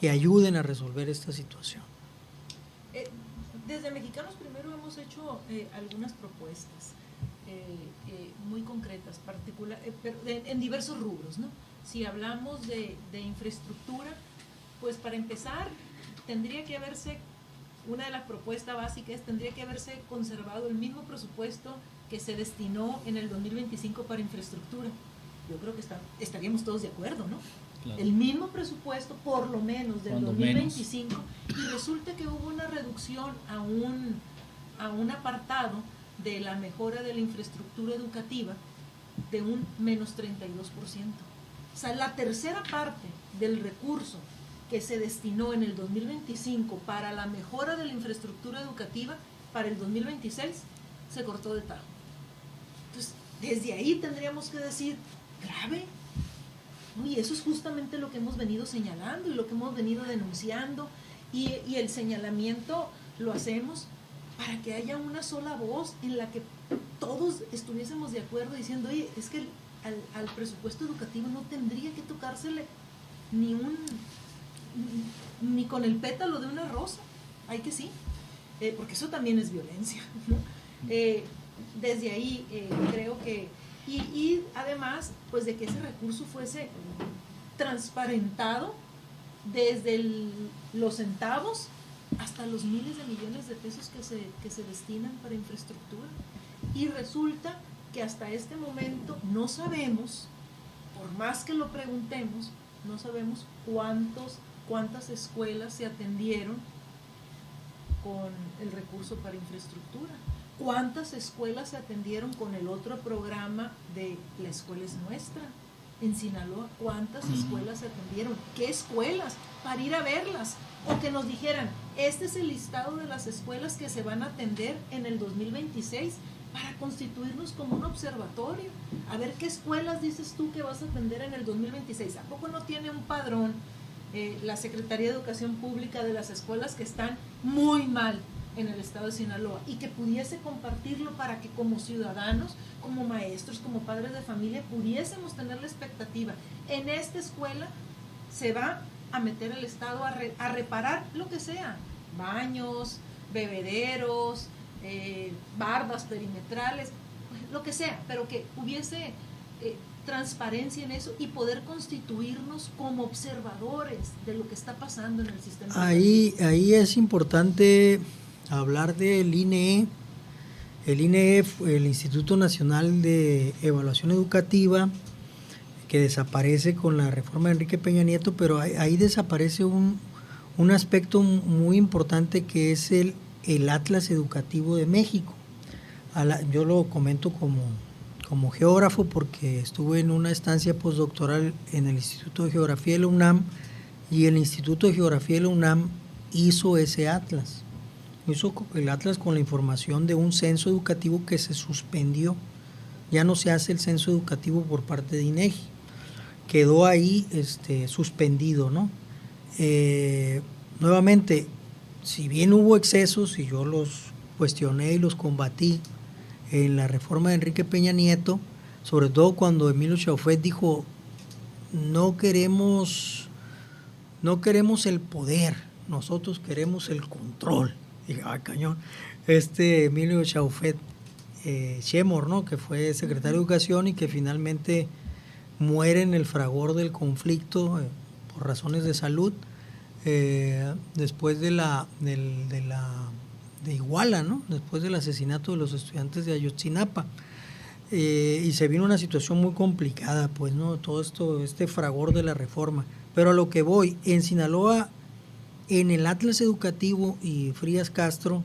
Speaker 6: que ayuden a resolver esta situación?
Speaker 4: Desde Mexicanos Primero hemos hecho algunas propuestas muy concretas, pero en diversos rubros, ¿no? Si hablamos de infraestructura, pues para empezar tendría que haberse una de las propuestas básicas tendría que haberse conservado el mismo presupuesto que se destinó en el 2025 para infraestructura. Yo creo que estaríamos todos de acuerdo, ¿no?
Speaker 3: Claro.
Speaker 4: El mismo presupuesto, por lo menos, del
Speaker 3: Cuando
Speaker 4: 2025, y resulta que hubo una reducción a un apartado de la mejora de la infraestructura educativa de un menos 32%. O sea, la tercera parte del recurso que se destinó en el 2025 para la mejora de la infraestructura educativa, para el 2026 se cortó de tajo. Entonces, desde ahí tendríamos que decir, grave, ¿no? Y eso es justamente lo que hemos venido señalando y lo que hemos venido denunciando, y el señalamiento lo hacemos para que haya una sola voz en la que todos estuviésemos de acuerdo diciendo, oye, es que al presupuesto educativo no tendría que tocársele ni con el pétalo de una rosa, hay que sí, porque eso también es violencia, ¿no? Desde ahí creo que, y además, pues de que ese recurso fuese transparentado desde los centavos hasta los miles de millones de pesos que se destinan para infraestructura. Y resulta que hasta este momento no sabemos, por más que lo preguntemos, no sabemos cuántas escuelas se atendieron con el recurso para infraestructura, cuántas escuelas se atendieron con el otro programa de La Escuela es Nuestra en Sinaloa, cuántas escuelas se atendieron, qué escuelas, para ir a verlas, o que nos dijeran, este es el listado de las escuelas que se van a atender en el 2026 para constituirnos como un observatorio, a ver qué escuelas dices tú que vas a atender en el 2026. ¿A poco no tiene un padrón la Secretaría de Educación Pública de las escuelas que están muy mal en el estado de Sinaloa, y que pudiese compartirlo para que como ciudadanos, como maestros, como padres de familia, pudiésemos tener la expectativa? En esta escuela se va a meter el Estado a reparar lo que sea, baños, bebederos, bardas perimetrales, lo que sea, pero que hubiese transparencia en eso y poder constituirnos como observadores de lo que está pasando en el sistema.
Speaker 6: Ahí es importante hablar del INEE. El INEE, el Instituto Nacional de Evaluación Educativa, que desaparece con la reforma de Enrique Peña Nieto, pero ahí desaparece un aspecto muy importante, que es el Atlas Educativo de México. Yo lo comento como geógrafo porque estuve en una estancia postdoctoral en el Instituto de Geografía de la UNAM, y el Instituto de Geografía de la UNAM hizo ese atlas. Hizo el atlas con la información de un censo educativo que se suspendió. Ya no se hace el censo educativo por parte de INEGI. Quedó ahí suspendido, ¿no? Nuevamente, si bien hubo excesos, y yo los cuestioné y los combatí en la reforma de Enrique Peña Nieto, sobre todo cuando Emilio Chauffet dijo, no queremos el poder, nosotros queremos el control. Dije, cañón. Emilio Chauffet Shemor, ¿no?, que fue secretario de Educación y que finalmente muere en el fragor del conflicto por razones de salud, después de Iguala, ¿no?, después del asesinato de los estudiantes de Ayotzinapa, y se vino una situación muy complicada, pues, ¿no?, todo esto, fragor de la reforma. Pero a lo que voy, en Sinaloa, en el Atlas Educativo, y Frías Castro,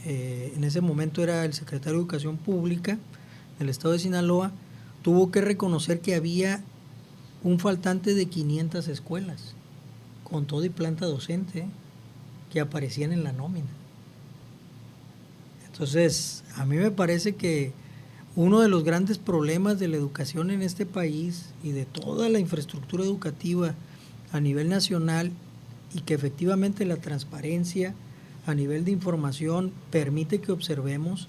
Speaker 6: en ese momento era el secretario de Educación Pública del estado de Sinaloa, tuvo que reconocer que había un faltante de 500 escuelas, con todo y planta docente, que aparecían en la nómina. Entonces, a mí me parece que uno de los grandes problemas de la educación en este país y de toda la infraestructura educativa a nivel nacional, y que efectivamente la transparencia a nivel de información permite que observemos,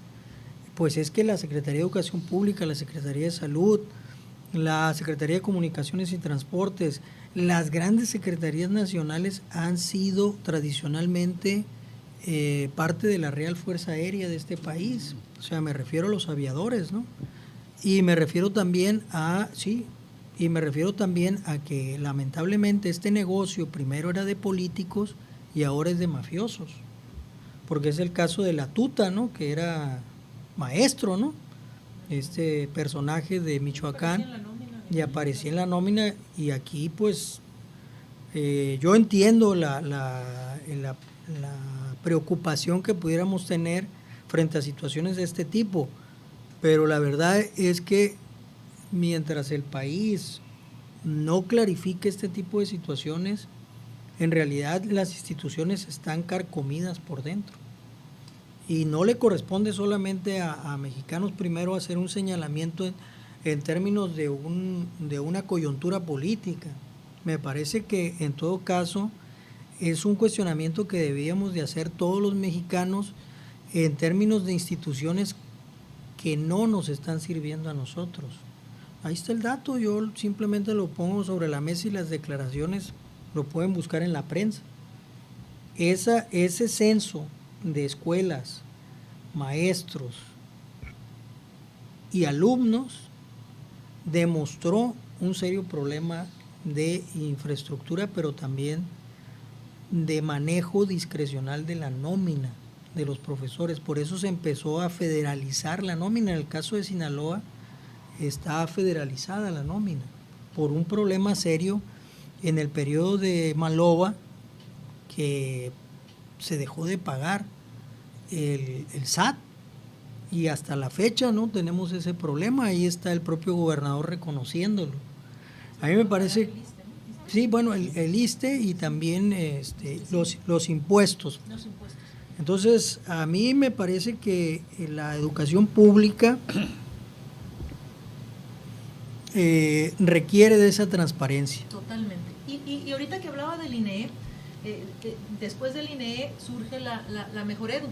Speaker 6: pues es que la Secretaría de Educación Pública, la Secretaría de Salud, la Secretaría de Comunicaciones y Transportes, las grandes secretarías nacionales han sido tradicionalmente parte de la Real Fuerza Aérea de este país. O sea, me refiero a los aviadores, ¿no? Y me refiero también a que lamentablemente este negocio primero era de políticos y ahora es de mafiosos. porque es el caso de la Tuta, ¿no? Que era maestro, ¿no? Este personaje de Michoacán,
Speaker 4: Aparecía en la nómina.
Speaker 6: y aparecía en la nómina, y aquí pues yo entiendo la preocupación que pudiéramos tener frente a situaciones de este tipo, pero la verdad es que mientras el país no clarifique este tipo de situaciones, en realidad las instituciones están carcomidas por dentro. Y no le corresponde solamente a Mexicanos Primero hacer un señalamiento en términos de una coyuntura política. Me parece que en todo caso es un cuestionamiento que debíamos de hacer todos los mexicanos en términos de instituciones que no nos están sirviendo a nosotros. Ahí está el dato, yo simplemente lo pongo sobre la mesa y las declaraciones lo pueden buscar en la prensa. Ese censo de escuelas, maestros y alumnos demostró un serio problema de infraestructura, pero también de manejo discrecional de la nómina de los profesores. Por eso se empezó a federalizar la nómina. En el caso de Sinaloa está federalizada la nómina por un problema serio en el periodo de Maloba, que se dejó de pagar el SAT, y hasta la fecha no tenemos ese problema. Ahí está el propio gobernador reconociéndolo. A mí me parece, sí, bueno, el ISSSTE y también los impuestos.
Speaker 4: Los impuestos.
Speaker 6: Entonces, a mí me parece que la educación pública requiere de esa transparencia.
Speaker 4: Totalmente. Y ahorita que hablaba del INEE, después del INEE surge la Mejor Edu,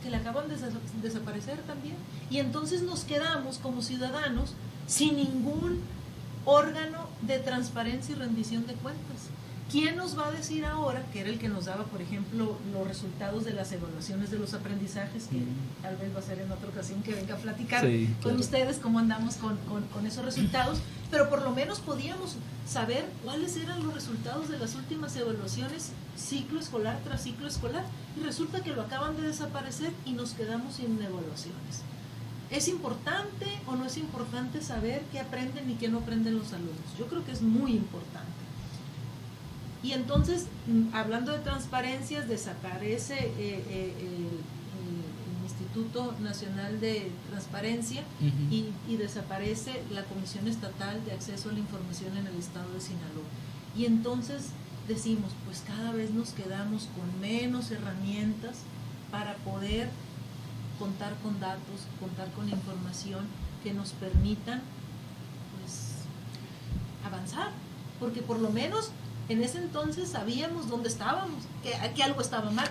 Speaker 4: que la acaban de desaparecer también. Y entonces nos quedamos como ciudadanos sin ningún órgano de transparencia y rendición de cuentas. ¿Quién nos va a decir ahora, que era el que nos daba, por ejemplo, los resultados de las evaluaciones de los aprendizajes, que tal vez va a ser en otra ocasión que venga a platicar con ustedes cómo andamos con esos resultados, pero por lo menos podíamos saber cuáles eran los resultados de las últimas evaluaciones ciclo escolar tras ciclo escolar, y resulta que lo acaban de desaparecer y nos quedamos sin evaluaciones. ¿Es importante o no es importante saber qué aprenden y qué no aprenden los alumnos? Yo creo que es muy importante. Y entonces, hablando de transparencias, desaparece el Instituto Nacional de Transparencia y desaparece la Comisión Estatal de Acceso a la Información en el Estado de Sinaloa. Y entonces decimos, pues cada vez nos quedamos con menos herramientas para poder contar con datos, contar con información que nos permitan pues avanzar, porque por lo menos en ese entonces sabíamos dónde estábamos, que algo estaba mal.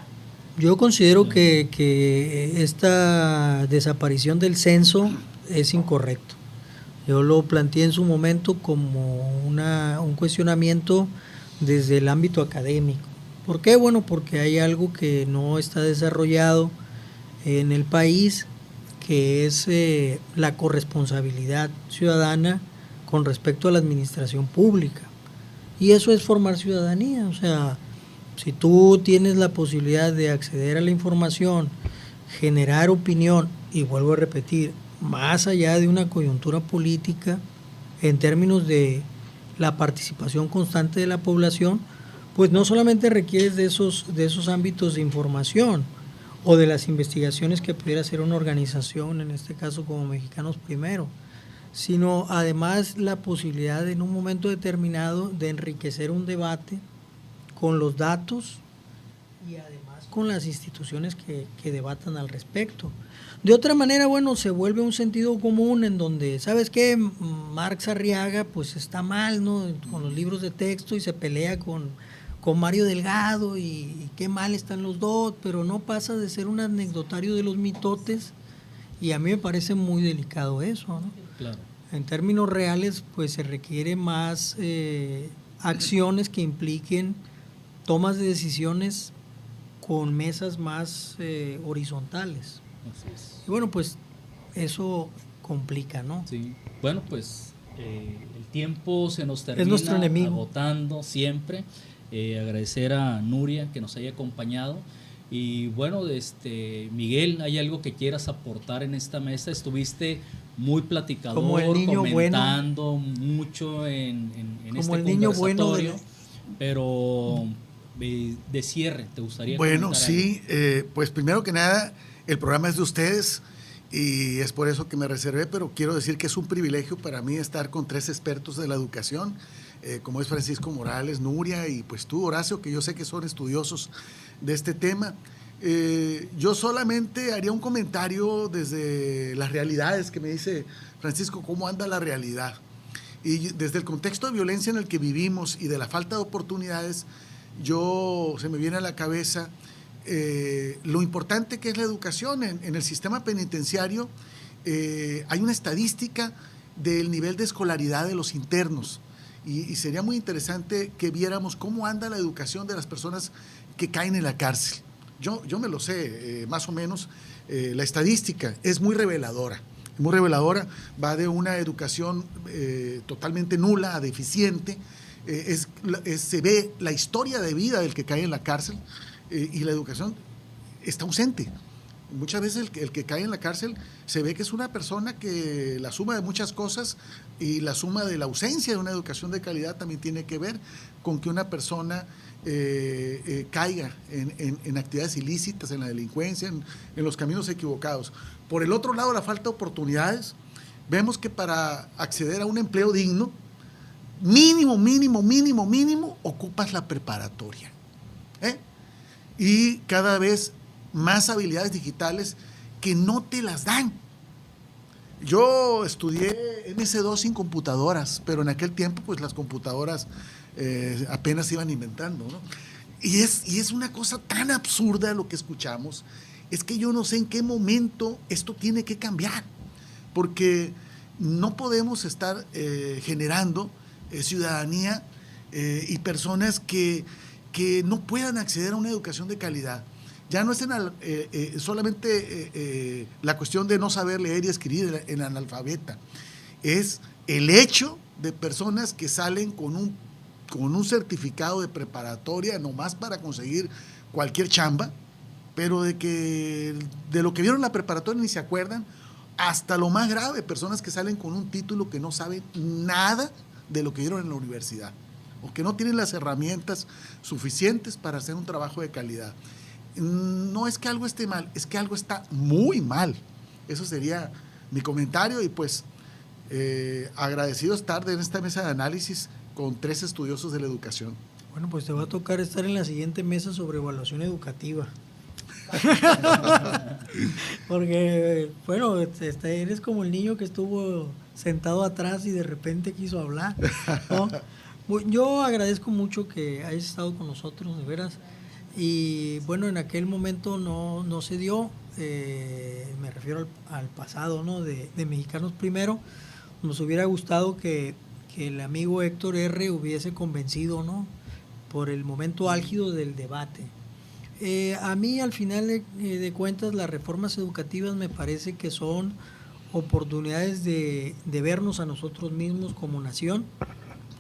Speaker 6: Yo considero que esta desaparición del censo es incorrecto. Yo lo planteé en su momento como un cuestionamiento desde el ámbito académico. ¿Por qué? Bueno, porque hay algo que no está desarrollado en el país, que es la corresponsabilidad ciudadana con respecto a la administración pública. Y eso es formar ciudadanía. O sea, si tú tienes la posibilidad de acceder a la información, generar opinión, y vuelvo a repetir, más allá de una coyuntura política, en términos de la participación constante de la población, pues no solamente requieres de esos ámbitos de información o de las investigaciones que pudiera hacer una organización, en este caso como Mexicanos Primero, sino además la posibilidad en un momento determinado de enriquecer un debate con los datos y además con las instituciones que debatan al respecto. De otra manera, bueno, se vuelve un sentido común en donde, ¿sabes qué? Marx Arriaga pues está mal, ¿no? Con los libros de texto, y se pelea con Mario Delgado, y qué mal están los dos, pero no pasa de ser un anecdotario de los mitotes, y a mí me parece muy delicado eso, ¿no?
Speaker 3: Claro.
Speaker 6: En términos reales, pues se requiere más acciones que impliquen tomas de decisiones con mesas más horizontales.
Speaker 3: Así es.
Speaker 6: Y bueno, pues eso complica, ¿no?
Speaker 3: Sí. Bueno, pues el tiempo se nos termina
Speaker 6: Es nuestro enemigo.
Speaker 3: agotando siempre. Agradecer a Nuria que nos haya acompañado, Y bueno, Miguel, ¿hay algo que quieras aportar en esta mesa? Estuviste muy platicador,
Speaker 6: Como el niño
Speaker 3: comentando mucho en
Speaker 6: Como
Speaker 3: este
Speaker 6: el niño bueno
Speaker 3: conversatorio, pero de cierre, ¿te gustaría
Speaker 5: Bueno,
Speaker 3: comentar
Speaker 5: sí, pues primero que nada, el programa es de ustedes y es por eso que me reservé, pero quiero decir que es un privilegio para mí estar con 3 expertos de la educación, como es Francisco Morales, Nuria y pues tú, Horacio, que yo sé que son estudiosos de este tema. Yo solamente haría un comentario desde las realidades que me dice Francisco, cómo anda la realidad. Y desde el contexto de violencia en el que vivimos y de la falta de oportunidades, se me viene a la cabeza lo importante que es la educación. En el sistema penitenciario hay una estadística del nivel de escolaridad de los internos y sería muy interesante que viéramos cómo anda la educación de las personas que caen en la cárcel. Yo me lo sé, más o menos, la estadística es muy reveladora, va de una educación totalmente nula a deficiente. Se ve la historia de vida del que cae en la cárcel y la educación está ausente. Muchas veces el que cae en la cárcel se ve que es una persona que la suma de muchas cosas y la suma de la ausencia de una educación de calidad también tiene que ver con que una persona caiga en actividades ilícitas, en la delincuencia, en los caminos equivocados. Por el otro lado, la falta de oportunidades. Vemos que para acceder a un empleo digno, mínimo, ocupas la preparatoria. Y cada vez más habilidades digitales que no te las dan. Yo estudié MS2 sin computadoras, pero en aquel tiempo pues las computadoras apenas se iban inventando, ¿no? Y es una cosa tan absurda lo que escuchamos, es que yo no sé en qué momento esto tiene que cambiar, porque no podemos estar generando ciudadanía y personas que no puedan acceder a una educación de calidad. Ya no es solamente la cuestión de no saber leer y escribir en analfabeta, es el hecho de personas que salen con un certificado de preparatoria nomás para conseguir cualquier chamba, pero de lo que vieron en la preparatoria ni se acuerdan, hasta lo más grave, personas que salen con un título que no saben nada de lo que vieron en la universidad o que no tienen las herramientas suficientes para hacer un trabajo de calidad. No es que algo esté mal, es que algo está muy mal. Eso sería mi comentario y pues agradecido estar en esta mesa de análisis con 3 estudiosos de la educación.
Speaker 6: Bueno, pues te va a tocar estar en la siguiente mesa sobre evaluación educativa. Porque, bueno, eres como el niño que estuvo sentado atrás y de repente quiso hablar, ¿no? Yo agradezco mucho que hayas estado con nosotros, de veras. Y bueno, en aquel momento no se dio, me refiero al pasado, ¿no? De Mexicanos Primero. Nos hubiera gustado que el amigo Héctor R. hubiese convencido, ¿no? Por el momento álgido del debate. A mí, al final de cuentas, las reformas educativas me parece que son oportunidades de vernos a nosotros mismos como nación,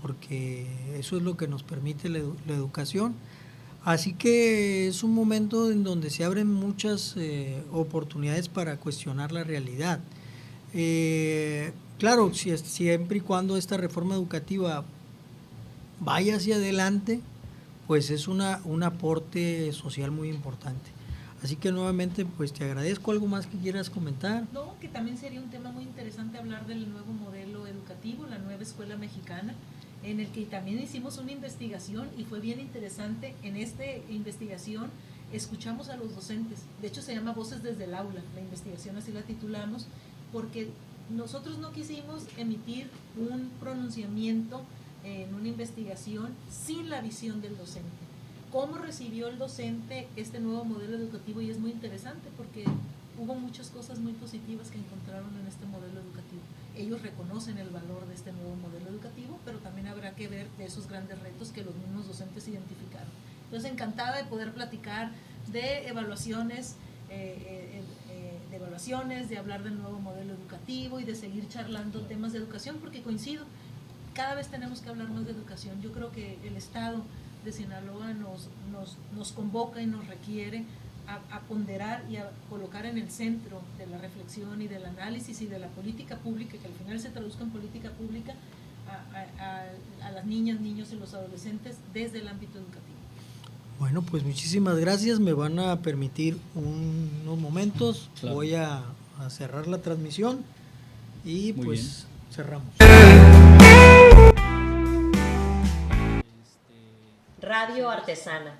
Speaker 6: porque eso es lo que nos permite la educación. Así que es un momento en donde se abren muchas oportunidades para cuestionar la realidad. Claro, siempre y cuando esta reforma educativa vaya hacia adelante, pues es un aporte social muy importante. Así que nuevamente pues te agradezco. ¿Algo más que quieras comentar?
Speaker 4: No, que también sería un tema muy interesante hablar del nuevo modelo educativo, la nueva escuela mexicana, en el que también hicimos una investigación y fue bien interesante. En esta investigación escuchamos a los docentes, de hecho se llama Voces desde el Aula, la investigación así la titulamos, porque nosotros no quisimos emitir un pronunciamiento en una investigación sin la visión del docente. ¿Cómo recibió el docente este nuevo modelo educativo? Y es muy interesante porque hubo muchas cosas muy positivas que encontraron en este modelo educativo. Ellos reconocen el valor de este nuevo modelo educativo, pero también habrá que ver de esos grandes retos que los mismos docentes identificaron. Entonces, encantada de poder platicar de evaluaciones, de hablar del nuevo modelo educativo y de seguir charlando temas de educación, porque coincido, cada vez tenemos que hablar más de educación. Yo creo que el Estado de Sinaloa nos convoca y nos requiere a ponderar y a colocar en el centro de la reflexión y del análisis y de la política pública, que al final se traduzca en política pública, a las niñas, niños y los adolescentes desde el ámbito educativo.
Speaker 6: Bueno, pues muchísimas gracias. Me van a permitir unos momentos.
Speaker 3: Claro.
Speaker 6: Voy a cerrar la transmisión y
Speaker 3: Muy
Speaker 6: pues cerramos.
Speaker 7: Radio Artesana.